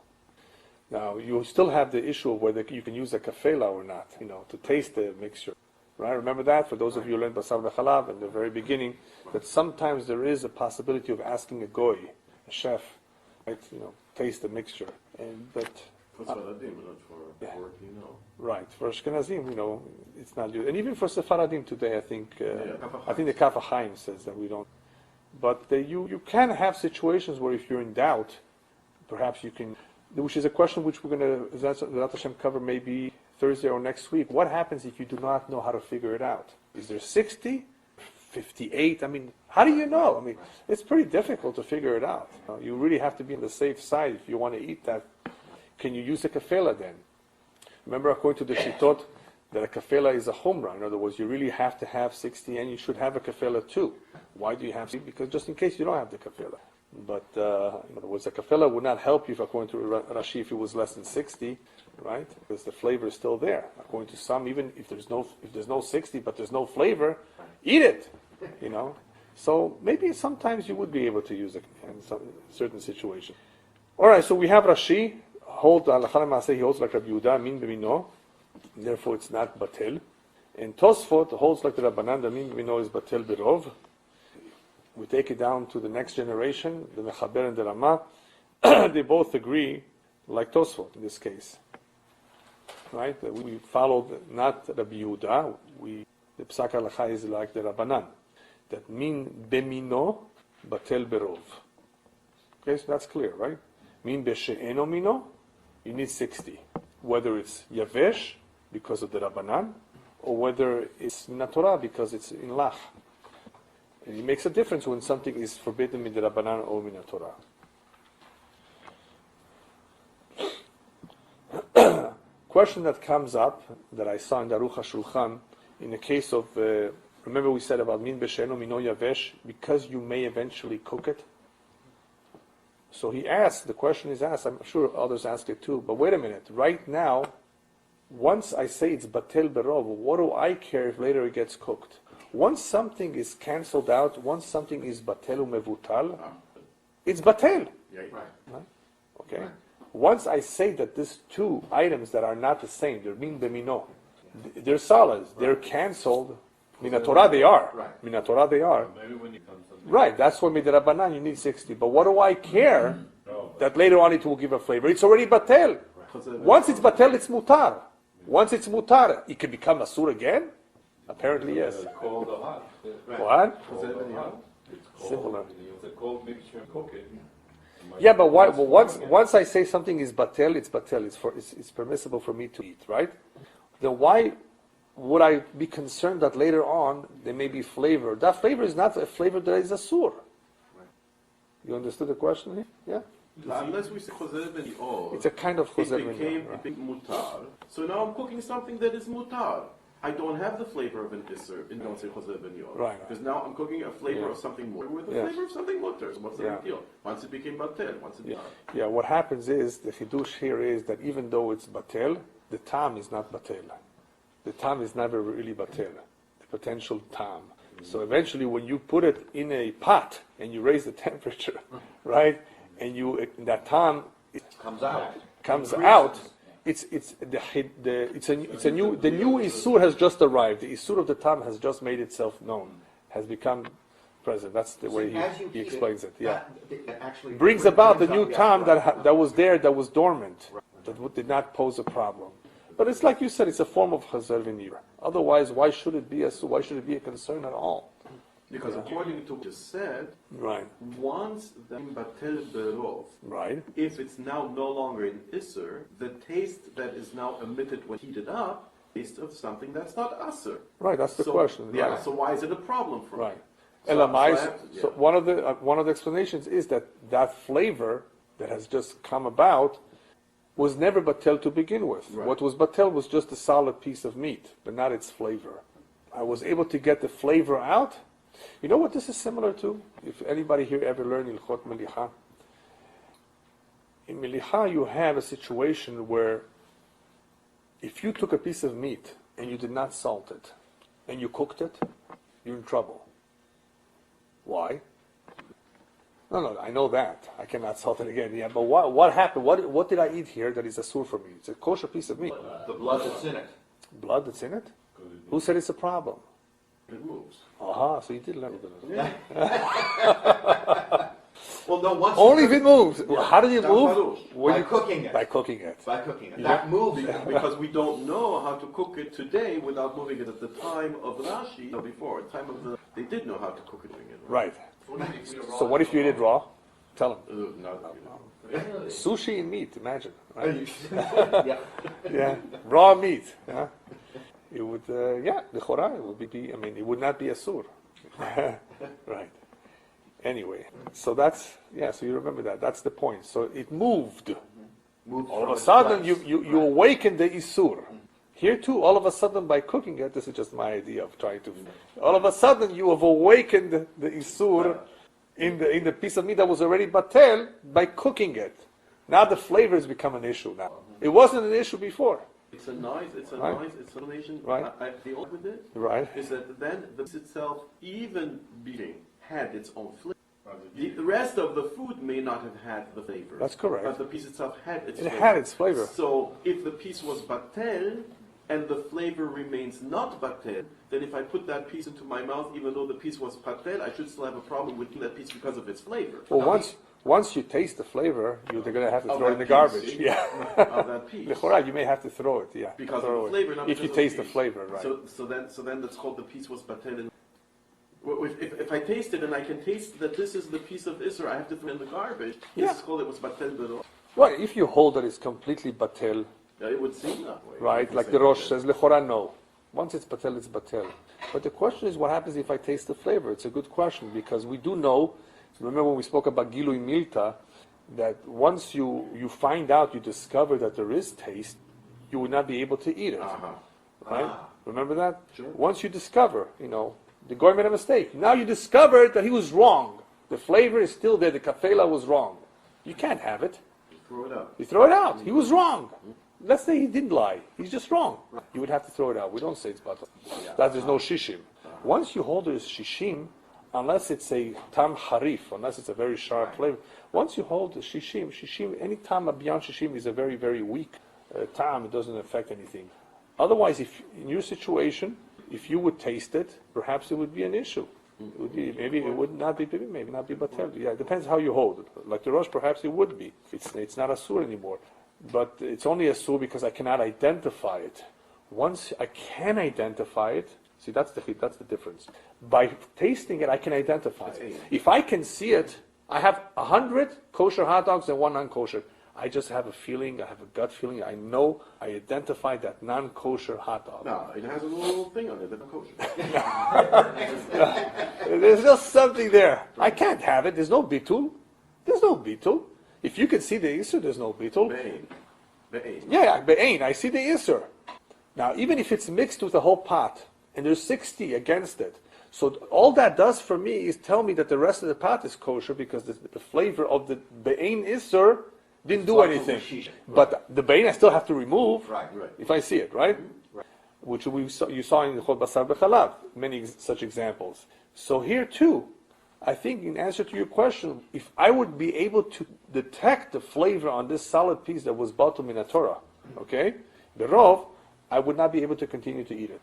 Now, you still have the issue of whether you can use a kafela or not, to taste the mixture. Right? Remember that, for those of you who learned Basar v'Chalav in the very beginning, that sometimes there is a possibility of asking a goy, a chef, right, taste the mixture. But for Sfaradim, not for right, for Ashkenazim, it's not used. And even for Sephardim today, I think the Kaf HaChaim says that we don't. But you can have situations where if you're in doubt, perhaps you can, which is a question which we're going to, Zat Hashem, cover maybe Thursday or next week. What happens if you do not know how to figure it out? Is there 60? 58? I mean, how do you know? I mean, it's pretty difficult to figure it out. You really have to be on the safe side if you want to eat that. Can you use a kafela then? Remember, according to the Shitot, that a kafela is a chumrah. In other words, you really have to have 60 and you should have a kafela too. Why do you have 60? Because just in case you don't have the kafela. But in other words, a kafela would not help you, according to Rashi, if it was less than 60, right? Because the flavor is still there. According to some, even if there's no 60, but there's no flavor, eat it. So maybe sometimes you would be able to use it in some certain situation. All right, so we have Rashi. He holds like Rabbi Yehuda, min b'mino, therefore it's not batel. And Tosfot holds like the Rabbanan, the min b'mino is batel b'rov. We take it down to the next generation, the Mechaber and the Rama. They both agree, like Tosfot in this case. Right? We followed not Rabbi Yehuda, the Psak Halacha is like the Rabbanan. That min b'mino, batel b'rov. Okay, so that's clear, right? Min b'she'eno mino, you need 60. Whether it's yavesh because of the Rabbanan, or whether it's min Torah because it's in Lach. And it makes a difference when something is forbidden min Rabbanan or min Torah. Question that comes up that I saw in the Aruch HaShulchan in the case of, remember we said about min b'she'eno mino yavesh, because you may eventually cook it. So he asked, the question is asked, I'm sure others ask it too, but wait a minute, right now, once I say it's batel berov, what do I care if later it gets cooked? Once something is cancelled out, once something is batel umevutal, it's batel. Right? Okay? Right. Once I say that these two items that are not the same, they're min b'mino, they're solids, they're cancelled, min Torah they are. Right. Min Torah they are. Maybe when it comes to right, that's when midrabanan you need 60. But what do I care that later on it will give a flavor? It's already batel. Right. Once it's batel, it's mutar. Once it's mutar, it can become asur again? Apparently, yes. It's called a hot. What? Similar. It's a cold mixture. Cook it. Yeah, but why, well, once I say something is batel, it's batel. It's permissible for me to eat, right? Then why would I be concerned that later on there may be flavor? That flavor is not a flavor that is asur. You understood the question here? Yeah? Unless we say chozer ben-yor, it's a kind of chozer it became mutar. So now I'm cooking something that is mutar. I don't have the flavor of an isser in don't say chozer ben-yor. Right. Because now I'm cooking a flavor of something mutar with a flavor of something mutar. So what's the big deal? Once it became batel, once it Yeah, what happens is, the chidush here is that even though it's batel, the tam is not batel. The tam is never really batel, the potential tam. So eventually when you put it in a pot and you raise the temperature, right, and that tam comes out. The new isur has just arrived. The isur of the tam has just made itself known, has become present. That's the way he explains it. Yeah, Actually brings about the new tam that was there, that was dormant, that did not pose a problem. But it's like you said, it's a form of chazer v'nir. Otherwise, why should it be a concern at all? Because according to what you said, right, once the batel berov, right, if it's now no longer in isser, the taste that is now emitted when heated up, taste of something that's not asser. Right, that's the question. Yeah. Right. So why is it a problem for me? Right. So one of the explanations is that flavor that has just come about was never batel to begin with. Right. What was batel was just a solid piece of meat, but not its flavor. I was able to get the flavor out. You know what this is similar to? If anybody here ever learned Halakhot Melicha, in Melicha you have a situation where if you took a piece of meat and you did not salt it, and you cooked it, you're in trouble. Why? No, I know that. I cannot salt it again. Yeah, but what happened? What did I eat here that is asur for me? It's a kosher piece of meat. The blood that's in it. Blood that's in it? Who said it's a problem? It moves. Aha, so you did learn a bit of it. Well, no, once only if it moves. Well, how did it move? By cooking it. By cooking it. By cooking it. That moves. Because we don't know how to cook it today without moving it at the time of Rashi. No, before they did know how to cook it. Right. So what if you did raw? Tell them. Sushi and meat. Imagine. Right? Yeah. Raw meat. Yeah. It would. The chora. It would be. I mean, it would not be asur. Right. Anyway, so that's, so you remember that. That's the point. So it moved. All of a sudden, you awaken the isur. Here too, all of a sudden, by cooking it, this is just my idea of trying to. All of a sudden, you have awakened the isur in the piece of meat that was already batel by cooking it. Now the flavors become an issue. Now it wasn't an issue before. It's a nice explanation. Right. The only with it is that then the piece itself, even being had its own flavor. The rest of the food may not have had the flavor. That's correct. But the piece itself had its flavor. It had its flavor. So if the piece was batel and the flavor remains not batel, then if I put that piece into my mouth, even though the piece was batel, I should still have a problem with that piece because of its flavor. Well, once you taste the flavor, you're going to have to throw it in the garbage. Yeah. Of that piece. You may have to throw it. Yeah. Because of the flavor, not if you taste the flavor, right? So then that's called the piece was batel. If I taste it and I can taste that this is the piece of Isser, I have to throw it in the garbage. This is called it was batel bero. Well, if you hold that it's completely batel, It would seem that way. Right? Like the Rosh says, Lechora, no. Once it's batel, it's batel. But the question is, what happens if I taste the flavor? It's a good question, because we do know, remember when we spoke about Gilui Milta, that once you find out, you discover that there is taste, you would not be able to eat it. Right? Remember that? Sure. Once you discover, the guy made a mistake. Now you discovered that he was wrong. The flavor is still there. The kafela was wrong. You can't have it. Throw it out. You throw it out. He was wrong. Let's say he didn't lie. He's just wrong. You would have to throw it out. We don't say it's batal. That there's no shishim. Once you hold it as shishim, unless it's a tam harif, unless it's a very sharp flavor, once you hold the shishim, any tam beyond shishim is a very, very weak tam. It doesn't affect anything. Otherwise, if in your situation, if you would taste it, perhaps it would be an issue. It would be, maybe it would not be, maybe not be batel. Yeah, it depends how you hold it. Like the Rosh, perhaps it would be. It's not asur anymore. But it's only asur because I cannot identify it. Once I can identify it, see, that's the difference. By tasting it, I can identify it. If I can see it, I have 100 kosher hot dogs and 1 non-kosher. I just have a feeling, I have a gut feeling, I know, I identify that non-kosher hot dog. No, it has a little thing on it, that's kosher. There's just something there. I can't have it. There's no bitul. There's no bitul. If you can see the isur, there's no bitul. Be'ein. Yeah, be'ein. I see the isur. Now, even if it's mixed with a whole pot, and there's 60 against it, so all that does for me is tell me that the rest of the pot is kosher, because the flavor of the be'ein isur didn't do anything. But the be'ein I still have to remove if I see it, right? Which you saw in the Basar b'chalav, many such examples. So here too, I think in answer to your question, if I would be able to detect the flavor on this solid piece that was batul min Torah, okay, the rov, I would not be able to continue to eat it.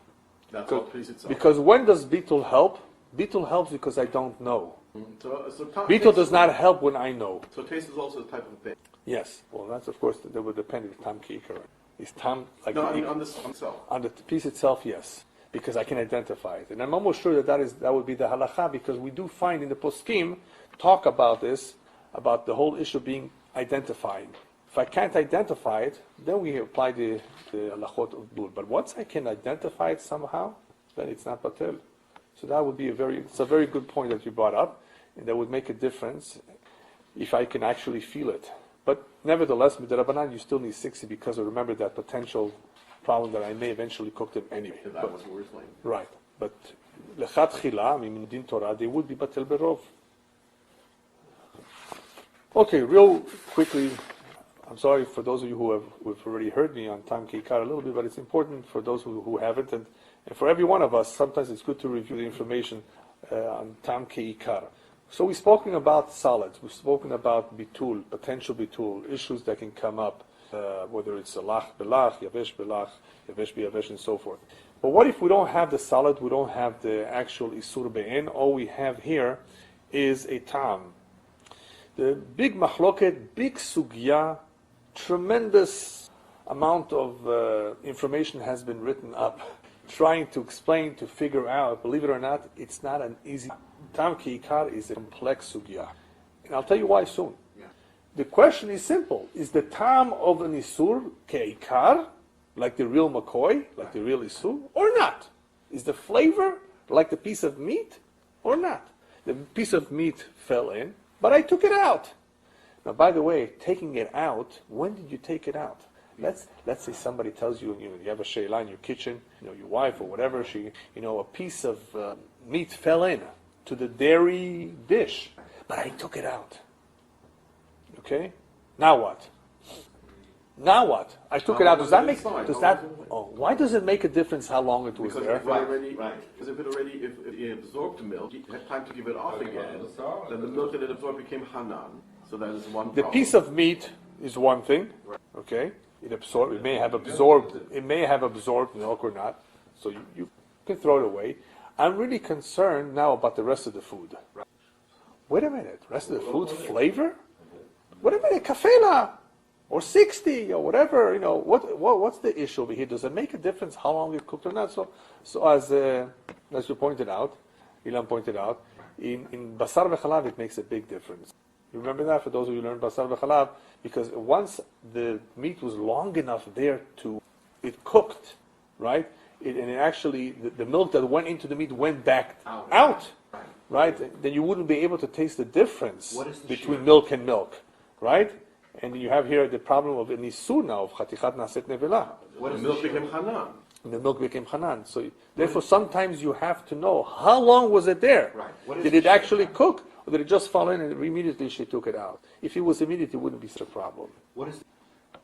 That's what piece itself. Because when does bitul help? Bitul helps because I don't know. So Bitul does not help when I know. So taste is also a type of bit. Yes. Well, that's of course that would depend if tam ki'ikar. Is tam like No, I mean on this itself. on the piece itself? Yes, because I can identify it, and I'm almost sure that would be the halacha, because we do find in the poskim talk about this, about the whole issue being identifying. If I can't identify it, then we apply the halachot of blud. But once I can identify it somehow, then it's not batel. So that would be it's a very good point that you brought up, and that would make a difference if I can actually feel it. But nevertheless, midrabanan, you still need 60, because remember that potential problem that I may eventually cook them anyway. That was what we're saying. Right. But lechat chila, I mean, din Torah, they would be batel berov. Okay, real quickly, I'm sorry for those of you who have already heard me on Tam Keikar a little bit, but it's important for those who haven't, and for every one of us, sometimes it's good to review the information on Tam Keikar. So we've spoken about solids, we've spoken about bitul, potential bitul, issues that can come up, whether it's alach belach, yavesh belach, yavesh biyavesh, and so forth. But what if we don't have the solid, we don't have the actual isur be'en, all we have here is a tam. The big machloket, big sugya, tremendous amount of information has been written up, trying to explain, to figure out. Believe it or not, it's not an easy. Tam Keikar is a complex sugya. And I'll tell you why soon. The question is simple. Is the tam of an isur Keikar, like the real McCoy, like the real isur, or not? Is the flavor like the piece of meat, or not? The piece of meat fell in, but I took it out. Now, by the way, taking it out, when did you take it out? Let's say somebody tells you, you have a sheila in your kitchen, your wife or whatever, a piece of meat fell in to the dairy dish, but I took it out. Okay? Now what? I took it out. Does that make? Why does it make a difference how long it was there? Because if it absorbed the milk, you had time to give it off again. Then the milk that it absorbed became hanan. So that is one. The piece of meat is one thing. Okay, it may have absorbed milk or not. So you can throw it away. I'm really concerned now about the rest of the food. Wait a minute, rest of the food flavor? Wait a minute, kafela or 60 or whatever. What's the issue over here? Does it make a difference how long you cooked or not? So as you pointed out, Ilan pointed out, in Basar v'chalav it makes a big difference. You remember that for those of you who learned Basar v'chalav? Because once the meat was long enough there it cooked, right? And it actually, the milk that went into the meat went back out. Right? Then you wouldn't be able to taste the difference between milk and milk, right? And you have here the problem of nisur now, of chatichat naset nevela. The milk became hanan. The milk became hanan. So therefore, sometimes you have to know how long was it there. Right. Did it actually cook, or did it just fall in and immediately she took it out? If it was immediate, it wouldn't be such a problem. What is?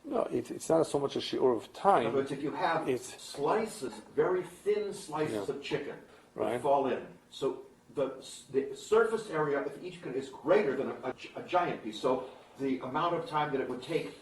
No, it's not so much a shiur of time. But if you have slices, very thin slices of chicken that fall in, so the surface area of each chicken is greater than a giant piece. So the amount of time that it would take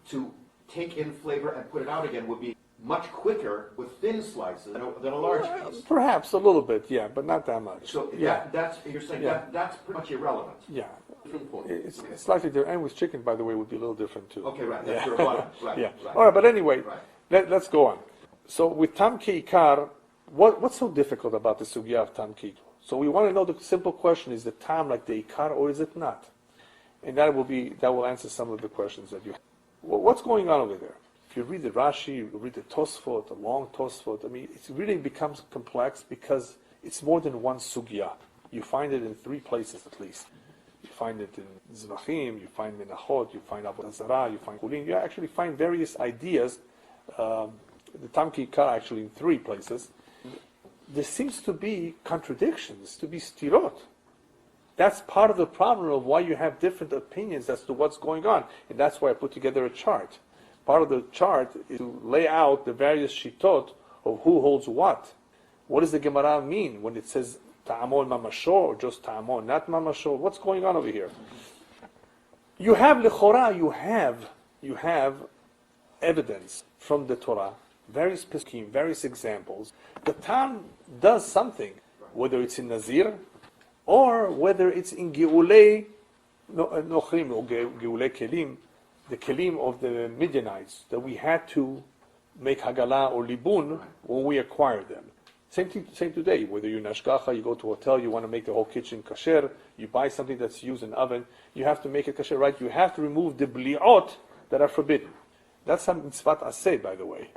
to take in flavor and put it out again would be much quicker with thin slices than a large piece. Perhaps a little bit, yeah, but not that much. So that's you're saying that's pretty much irrelevant. Yeah. It's slightly different, and with chicken, by the way, would be a little different too. Okay, right. That's your bottom. Right. Yeah. Right. All right, but anyway, let's go on. So with tam keikar, what's so difficult about the sugya of tam keikar? So we want to know the simple question: is the tam like the ikar, or is it not? And that will answer some of the questions that you have. What's going on over there? If you read the Rashi, you read the Tosfot, the long Tosfot, I mean, it really becomes complex because it's more than one sugya. You find it in 3 places at least. You find it in Zvachim, you find Menachot, you find Avodah Zarah, you find Kulin. You actually find various ideas, the Tam Keikar actually in 3 places. There seems to be contradictions, to be stirot. That's part of the problem of why you have different opinions as to what's going on. And that's why I put together a chart. Part of the chart is to lay out the various shitot of who holds what. What does the Gemara mean when it says ta'amon mamasho or just ta'amon, not mamasho? What's going on over here? You have lechora, you have evidence from the Torah, various pesukim, various examples. The Tam does something, whether it's in Nazir or whether it's in Geulei Nochrim or Geulei Kelim, the Kelim of the Midianites, that we had to make Hagalah or Libun when we acquired them. Same today, whether you're in Ashgacha, you go to a hotel, you want to make the whole kitchen kasher, you buy something that's used in an oven, you have to make it kasher, right? You have to remove the bliot that are forbidden. That's a mitzvat aseh, by the way.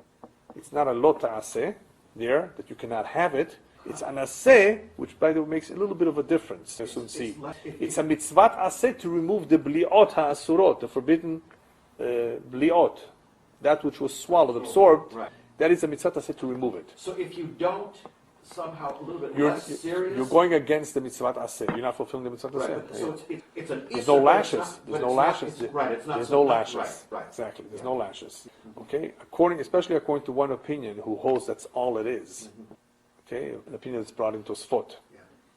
It's not a lota aseh there, that you cannot have it. It's an aseh, which by the way makes a little bit of a difference, as you'll see. It's a mitzvat aseh to remove the bliot ha'asurot, the forbidden bliot, that which was swallowed, absorbed. Right. That is a mitzvah aseh to remove it. So if you don't somehow a little bit less serious, you're going against the mitzvah aseh. You're not fulfilling the mitzvah aseh. Right. So it's an there's no lashes. There's no lashes. It's not. There's no lashes. Right. Exactly. There's no lashes. Okay. Especially according to one opinion who holds that's all it is. Okay. An opinion that's brought into Sfot.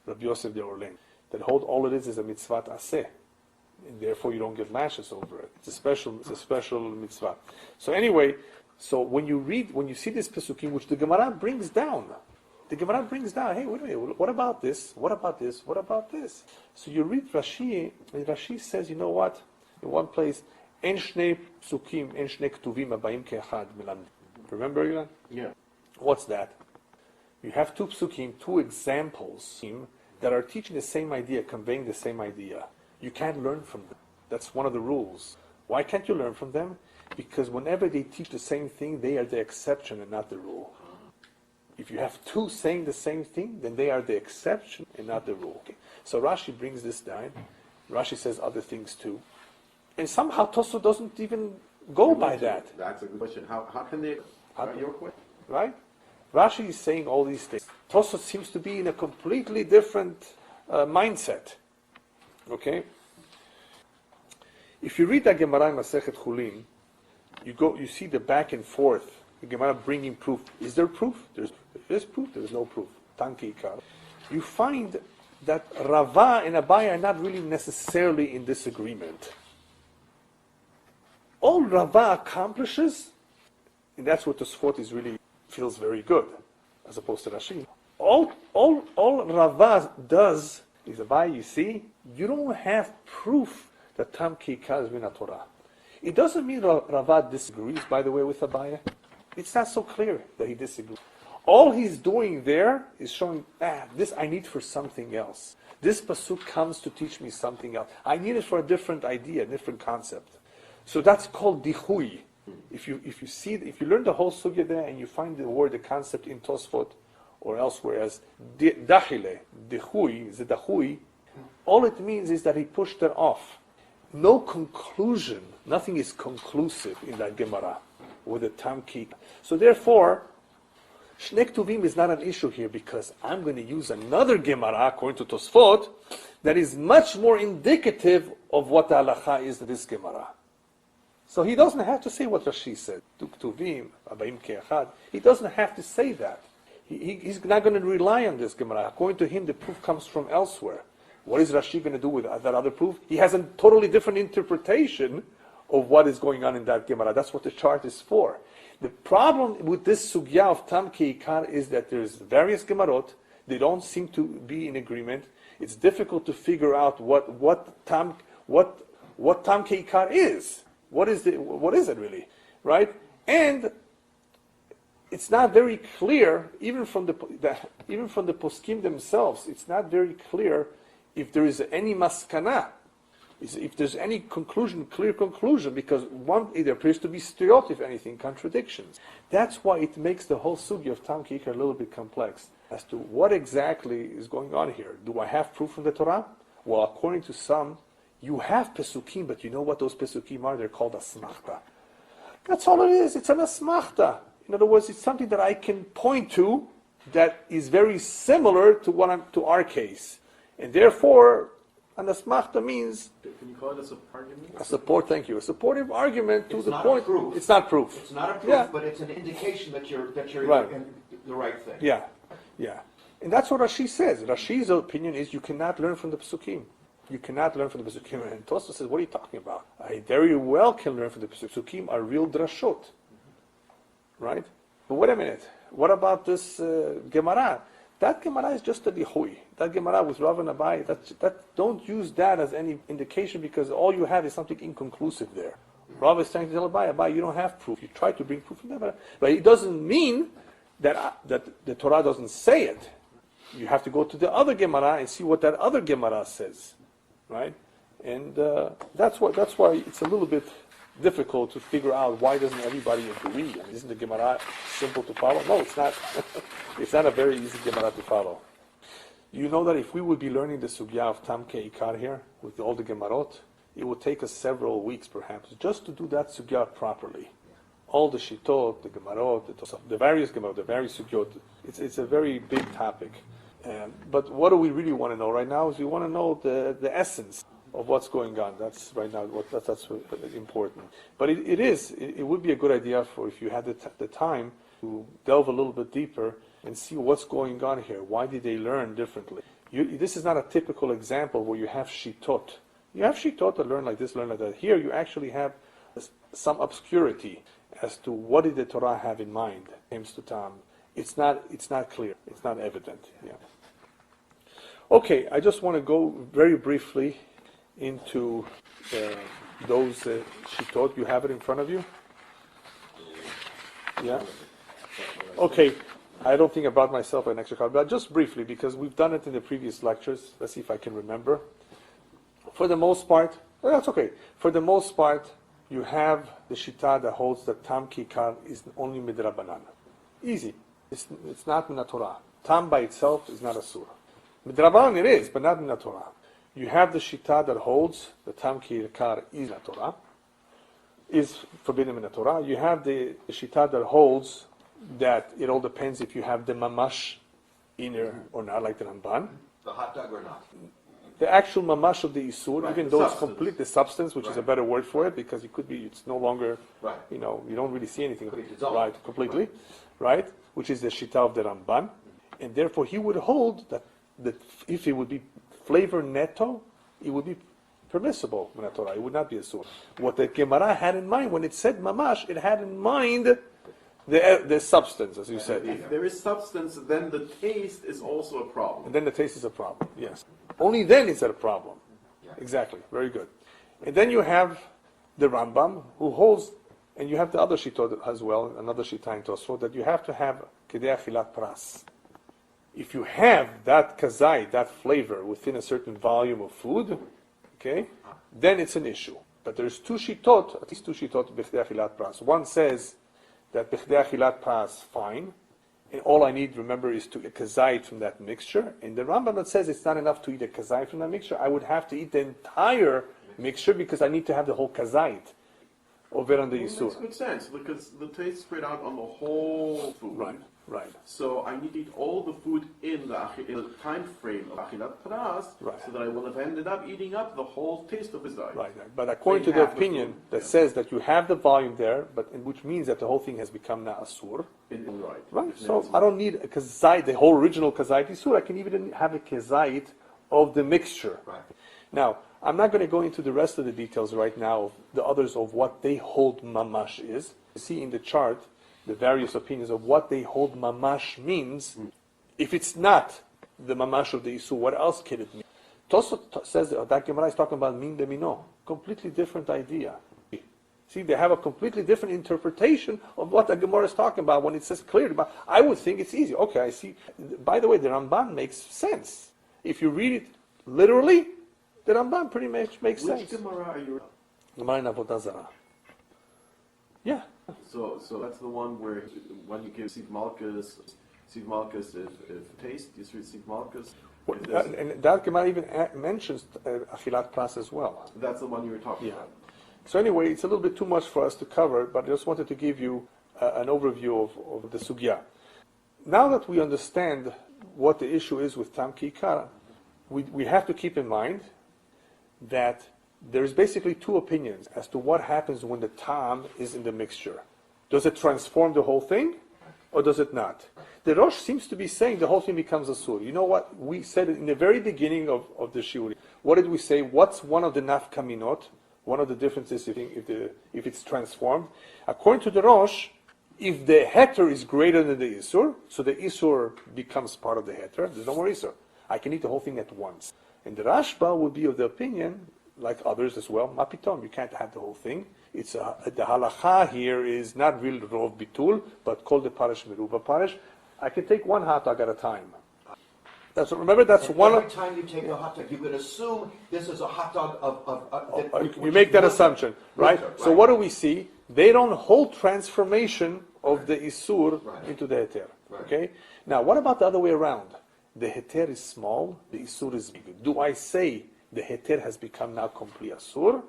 Rabbi Yosef de Orlean. That hold all it is a mitzvah aseh. And therefore you don't get lashes over it. It's a special mitzvah. So anyway, so when you see this pesukim, which the Gemara brings down, hey, wait a minute, what about this? What about this? What about this? So you read Rashi, and Rashi says, you know what? In one place, En shnei psukim, en shnei ktuvim abayim ke'echad milan. Remember, Ilan? Yeah. What's that? You have 2 psukim, 2 examples that are teaching the same idea, conveying the same idea. You can't learn from them. That's one of the rules. Why can't you learn from them? Because whenever they teach the same thing, they are the exception and not the rule. If you have 2 saying the same thing, then they are the exception and not the rule. Okay. So Rashi brings this down. Rashi says other things too. And somehow Tosfot doesn't even go by that. That's a good question. How can they? Your question? Right? Rashi is saying all these things. Tosfot seems to be in a completely different mindset. Okay? If you read the Gemara in Masechet Chulin, you see the back and forth. The Gemara bringing proof. Is there proof? There's proof. There's no proof. Tanki Ikar. You find that Rava and Abaye are not really necessarily in disagreement. All Rava accomplishes, and that's what the Sfot is really feels very good, as opposed to Rashi. All Rava does is Abaye, you see, you don't have proof that Tam Keikar is min Torah. It doesn't mean Rava disagrees, by the way, with Abaye. It's not so clear that he disagrees. all he's doing there is showing, this I need for something else. This pasuk comes to teach me something else. I need it for a different idea, a different concept. So that's called dichui. If you learn the whole sugya there and you find the word, the concept in Tosfot or elsewhere as dachile, dichui, zedachui, all it means is that he pushed it off. No conclusion, nothing is conclusive in that Gemara with the Tamki. So therefore, Shnei Ktuvim is not an issue here because I'm going to use another Gemara, according to Tosfot, that is much more indicative of what the halacha is in this Gemara. So he doesn't have to say what Rashi said. Ktuvim, Abayim Ke'achad. He doesn't have to say that. He's not going to rely on this Gemara. According to him, the proof comes from elsewhere. What is Rashi going to do with that other proof? He has a totally different interpretation of what is going on in that Gemara. That's what the chart is for. The problem with this sugya of Tam Ke'ikar is that there's various Gemarot. They don't seem to be in agreement. It's difficult to figure out what Tam Ke'ikar is. What is it really, right? And it's not very clear, even from the poskim themselves. It's not very clear if there is any maskana, if there's any clear conclusion, because it appears to be stiyot, if anything, contradictions. That's why it makes the whole sugya of Tam Ke'ikar a little bit complex as to what exactly is going on here. Do I have proof from the Torah? Well, according to some, you have pesukim, but you know what those pesukim are? They're called asmachta. That's all it is. It's an asmachta. In other words, it's something that I can point to that is very similar to our case, and therefore, an asmachta means. Can you call it a support argument? A support. Thank you. A supportive argument to It's the not point. a proof. It's not proof. It's not a proof, Yeah. but it's an indication that you're Right. in the right thing. Yeah, yeah. And that's what Rashi says. Rashi's opinion is you cannot learn from the pesukim. You cannot learn from the pesukim. And Tosfos says, what are you talking about? I very well can learn from the pesukim. Are real drashot, right? But wait a minute. What about this Gemara? That Gemara is just a dihui. That Gemara with Rav and Abai, that don't use that as any indication because all you have is something inconclusive there. Rav is trying to tell Abai, you don't have proof. You try to bring proof from that, but it doesn't mean that the Torah doesn't say it. You have to go to the other Gemara and see what that other Gemara says, right? And that's why it's a little bit difficult to figure out why doesn't everybody agree. I mean, isn't the Gemara simple to follow? No, it's not. It's not a very easy Gemara to follow. You know that if we would be learning the sugya of Tam Ke'ikar here with all the Gemarot, it would take us several weeks perhaps just to do that sugya properly. All the shitot, the Gemarot, the various Gemarot, the various sugyot. It's a very big topic. But what do we really want to know right now is we want to know the essence of what's going on. That's right now that's important. But it would be a good idea for if you had the time to delve a little bit deeper and see what's going on here. Why did they learn differently? This is not a typical example where you have shitot. You have shitot that learn like this, learn like that. Here you actually have some obscurity as to what did the Torah have in mind. Comes to Tam. It's not clear. It's not evident. Yeah. Okay, I just want to go very briefly into those shitot. You have it in front of you? Yeah? Okay, I don't think about myself an extra card, but just briefly, because we've done it in the previous lectures. Let's see if I can remember. For the most part, that's okay. For the most part, you have the shita that holds that Tam Ke'ikar is only midrabanan. Easy. It's not min Torah. Tam by itself is not a surah. Midrabanan it is, but not min Torah. You have the shita that holds the Tam Ke'ikar is min Torah, is forbidden min Torah. You have the shita that holds that it all depends if you have the mamash inner or not, like the Ramban. The hot dog or not. The actual mamash of the isur, Right, even the though it's substance. complete, the substance, which is a Right. better word for it, because it's no longer, Right. you don't really see anything, Completely dissolved. right, completely, right, which is the shita of the Ramban, and therefore he would hold that if it would be flavor neto, it would be permissible in the Torah, it would not be a surah. What the Gemara had in mind, when it said mamash, it had in mind the substance, as you said. If there is substance, then the taste is also a problem. And then the taste is a problem, yes. Only then is that a problem. Yeah. Exactly, very good. And then you have the Rambam, who holds, and you have the other Shittot as well, another Shita in Tosfot, that you have to have kedei achilat pras. If you have that kazait, that flavor, within a certain volume of food, okay, then it's an issue. But there's two shitot, at least two shitot, b'chdei achilat pras. One says that b'chdei achilat pras, fine, and all I need, remember, is to eat a kazait from that mixture. And the Rambam that says it's not enough to eat a kazait from that mixture, I would have to eat the entire mixture because I need to have the whole kazait over on the It yisur. makes good sense because the taste spread out on the whole food. Right. So I need to eat all the food in the time frame of achilat pras, Right. so that I will have ended up eating up the whole taste of his diet. Right. But according to the Half the opinion food, that yeah. says that you have the volume there, but which means that the whole thing has become now asur. Right. So I don't need a kazait, the whole original kazait isur. I can even have a kazait of the mixture. Right. Now, I'm not going to go into the rest of the details right now of the others of what they hold mamash is. You see in the chart the various opinions of what they hold mamash means. If it's not the mamash of the isur, what else can it mean? Tosot says that Gemara is talking about min b'mino, completely different idea. See, they have a completely different interpretation of what the Gemara is talking about when it says clearly. But I would think it's easy. Okay, I see. By the way, the Ramban makes sense. If you read it literally, the Ramban pretty much makes sense. Which Gemara are you? Gemara in Avodah Zarah. Yeah. So that's the one where when you give Siv Malkus if taste, you read Siv Malkus. And that Gemara even mentions achilat pras as well. That's the one you were talking Yeah. about. So anyway, it's a little bit too much for us to cover, but I just wanted to give you an overview of the sugya. Now that we understand what the issue is with tam kikara, we have to keep in mind that there's basically two opinions as to what happens when the tam is in the mixture. Does it transform the whole thing, or does it not? The Rosh seems to be saying the whole thing becomes asur. You know what? We said it in the very beginning of the shiurim. What did we say? What's one of the nafkaminot? One of the differences if it's transformed. According to the Rosh, if the heter is greater than the isur, so the isur becomes part of the heter, there's no more isur. I can eat the whole thing at once. And the Rashba would be of the opinion, like others as well, mapitom, you can't have the whole thing. It's the halacha here is not real rov bitul, but called the parish meruba parish. I can take one hot dog at a time. Remember, that's and one. Every time you take a hot dog, you would assume this is a hot dog You make that assumption, right? So what do we see? They don't hold transformation of the isur into the heter. Right. Okay. Now, what about the other way around? The heter is small, the isur is big. Do I say the heter has become now complete asur,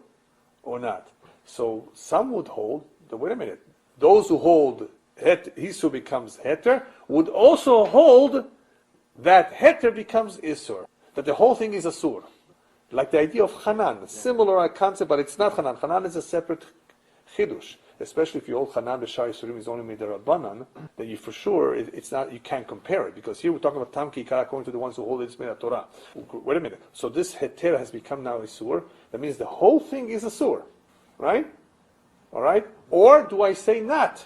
or not? So some would hold. Wait a minute. Those who hold isur becomes heter would also hold that heter becomes isur, that the whole thing is asur. Like the idea of Hanan, similar concept, but it's not Hanan. Hanan is a separate chidush. Especially if you hold Hanan b'shar yisurim is only midarabanan, then you for sure it's not. You can't compare it because here we're talking about tam kikara according to the ones who hold it's made Torah. Wait a minute. So this heter has become now isur. That means the whole thing is asur, right? All right. Or do I say not?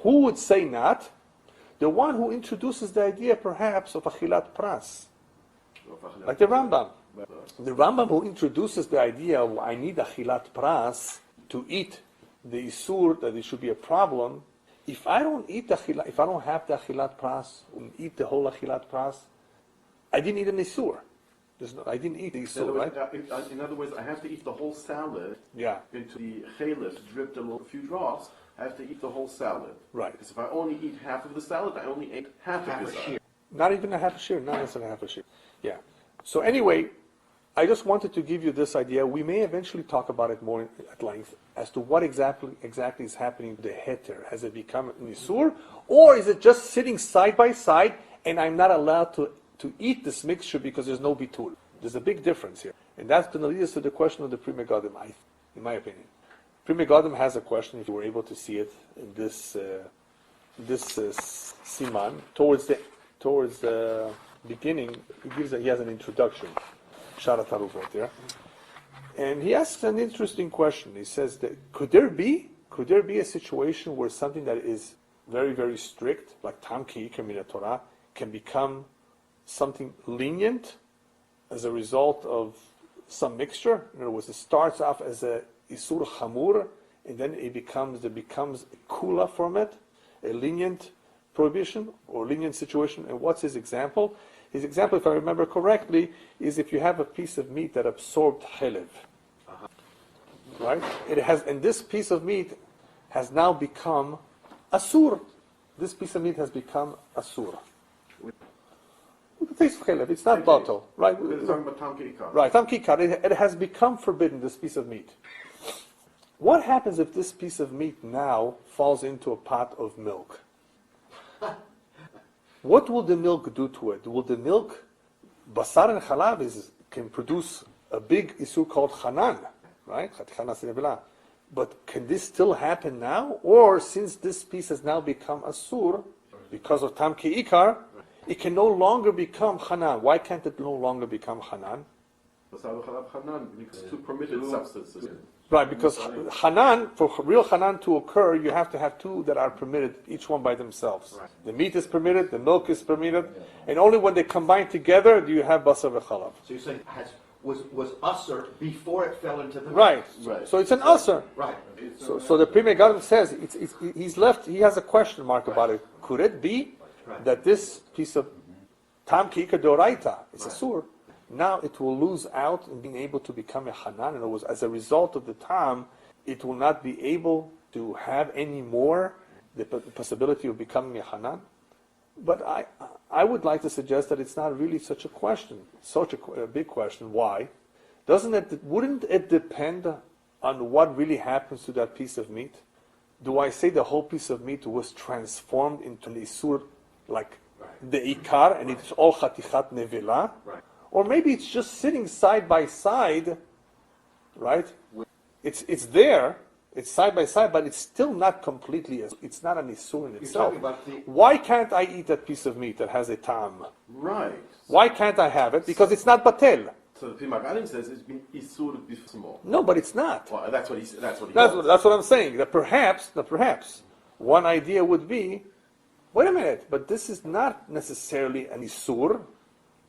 Who would say not? The one who introduces the idea, perhaps, of achilat pras, like the Rambam. The Rambam who introduces the idea of I need achilat pras to eat the isur, that it should be a problem. If I don't eat if I don't have the achilat pras, and eat the whole achilat pras, I didn't eat an isur. I didn't eat the isur, right? In other words, I have to eat the whole salad. Yeah. Into the chalif, dripped a few drops. I have to eat the whole salad. Right. Because if I only eat half of the salad, I only ate half of the salad. Not even a half a shear, not necessarily half a shear. Yeah. So anyway, I just wanted to give you this idea. We may eventually talk about it more at length as to what exactly is happening to the heter. Has it become an isur, or is it just sitting side by side and I'm not allowed to eat this mixture because there's no bitul? There's a big difference here. And that's going to lead us to the question of the Pri Megadim, in my opinion. Pri Megadim has a question, if you were able to see it in this Siman, towards the beginning, he has an introduction, Shara Taaruvot, yeah? And he asks an interesting question. He says that could there be a situation where something that is very, very strict, like Tam Ki'ikr Min Torah, can become something lenient as a result of some mixture? In other words, it starts off as a Isur Chamur, and then there becomes a Kula from it, a lenient prohibition or lenient situation. And what's his example? His example, if I remember correctly, is if you have a piece of meat that absorbed chelev, right? It has, and this piece of meat has now become asur. This piece of meat has become asur. With the taste of chelev, it's not bottle, right? We're talking about tam kikar. Right, tam kikar. It has become forbidden, this piece of meat. What happens if this piece of meat now falls into a pot of milk? What will the milk do to it? Will the milk, basar and halav can produce a big isur called chanan, right? But can this still happen now? Or since this piece has now become asur, because of tam ki'ikar, it can no longer become chanan. Why can't it no longer become chanan? Basar v'chalav chanan, because two permitted substances. Right, because chanan, for real chanan to occur, you have to have two that are permitted, each one by themselves. Right. The meat is permitted, the milk is permitted, and only when they combine together do you have basar v'chalav. So you're saying was usher before it fell into the Right. Right. So it's an usher. Right. So the Pri Megadim says he's left. He has a question mark about it. Could it be that this piece of tam ki'ikar doraita, it's a sur, now it will lose out in being able to become a hanan, and it was as a result of the tam, it will not be able to have any more the possibility of becoming a hanan? But I would like to suggest that it's not really such a question, such a big question. Why? Wouldn't it depend on what really happens to that piece of meat? Do I say the whole piece of meat was transformed into an isur, like the ikar, and it's all chatichat nevela? Right. Or maybe it's just sitting side by side, right? It's there, it's side by side, but it's still not completely, it's not an isur in itself. talking about the- Why can't I eat that piece of meat that has a tam? Right. Why can't I have it? Because it's not batel. So the Pri Megadim says it's been isur b'smo. No, but it's not. Well, that's what he said. That's what he That's what I'm saying. That perhaps, one idea would be, wait a minute, but this is not necessarily an isur,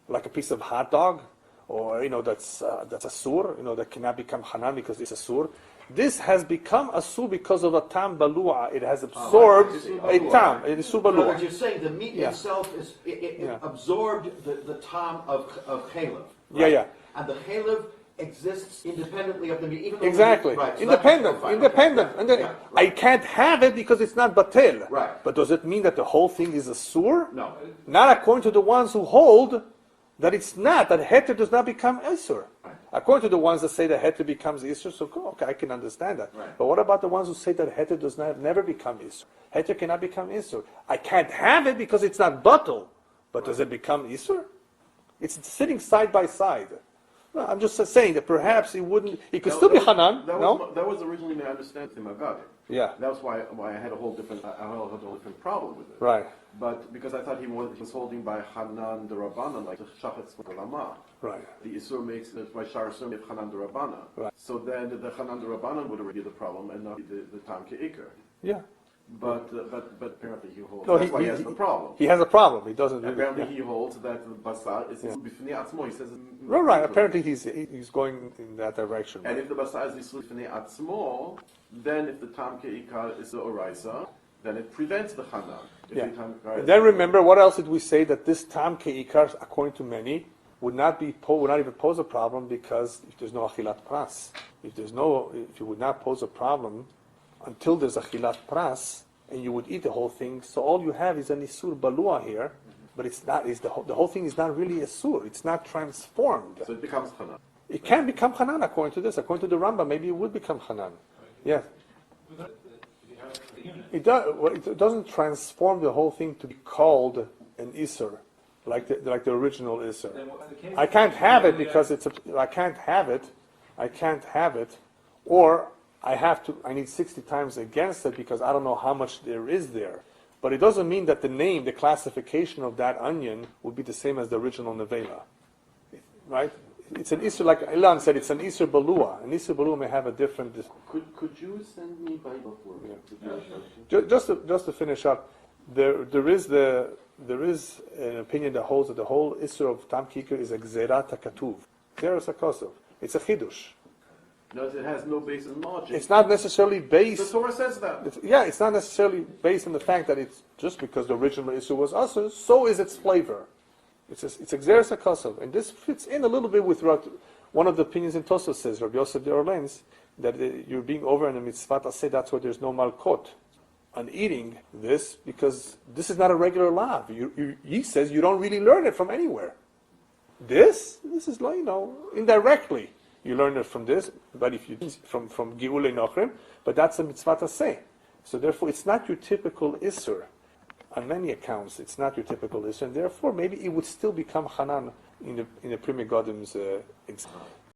like a piece of hot dog, or that's a sur, that cannot become hanan because it's a sur. This has become a sur because of a tam balua. It has absorbed a tam. It is sur So what balua. you're saying, the meat itself it absorbed the tam of chalev. Right? Yeah. And the chalev exists independently of the meat. Even though Exactly. Right, so Independent. that's- Independent. okay. And then Yeah, I right. can't have it because it's not batel. Right. But does it mean that the whole thing is a sur? No. Not according to the ones who hold that it's not, that heter does not become isur. Right. According to the ones that say that heter becomes isur, so okay, I can understand that. Right. But what about the ones who say that heter does not never become isur? Heter cannot become isur. I can't have it because it's not bottle. But does it become isur? It's sitting side by side. No, I'm just saying that perhaps it could still be hanan. No? That was originally my understanding of Pri Megadim. Yeah. That was why I had a whole different problem with it. Right. But because I thought he was holding by Hanan the Rabbana, like the Shachetz Lama. Right. The Isur makes it by Shar Isur if Hanan the Rabbana. Right. So then the Hanan the Rabbana would already be the problem and not the Tam Ke'ikar. Yeah. But apparently he holds. No, That's why he has the problem. He has a problem. He doesn't really. Apparently Yeah. he holds that the Basar is Bifnei Atzmo. He says. Right. Apparently he's going in that direction. And if the Basar is Isur Bifnei Atzmo, then if the Tam Ke'ikar is the Oraisa, then it prevents the Hanan. Yeah. And then remember, what else did we say? That this tam ke'ikar, according to many, would not even pose a problem because if there's no achilat pras, if you would not pose a problem until there's achilat pras, and you would eat the whole thing. So all you have is an isur balua here, but it's not. The whole thing is not really a sur. It's not transformed. So it becomes Hanan. It can become hanan according to this. According to the Rambam, maybe it would become hanan. Yeah. It doesn't transform the whole thing to be called an isur, like the original isur. I can't have it because I can't have it, or I need 60 times against it because I don't know how much there is there. But it doesn't mean that the classification of that onion would be the same as the original nevela, right? It's an isur, like Ilan said, it's an isur balua. An isur balua may have a different. Could you send me Bible for me? Just to finish up, there is an opinion that holds that the whole isur of tam kikar is a gzerat hakatuv. Gzerat hakosov. It's a chidush. No, it has no base in logic. It's not necessarily The based. Torah says that. It's not necessarily based on the fact that it's just because the original issue was usher, so is its flavor. It's exeris hakosov, and this fits in a little bit with one of the opinions in Tosfos says, Rabbi Yosef de Orleans, that you're being over in a mitzvah aseh, that's why there's no malkot on eating this, because this is not a regular lav. He says you don't really learn it from anywhere. This is like, indirectly you learn it from this, but if you from Geulei Nochrim, but that's a mitzvah aseh. So therefore, it's not your typical isur. On many accounts, it's not your typical isur, and therefore maybe it would still become hanan in the Pri Megadim's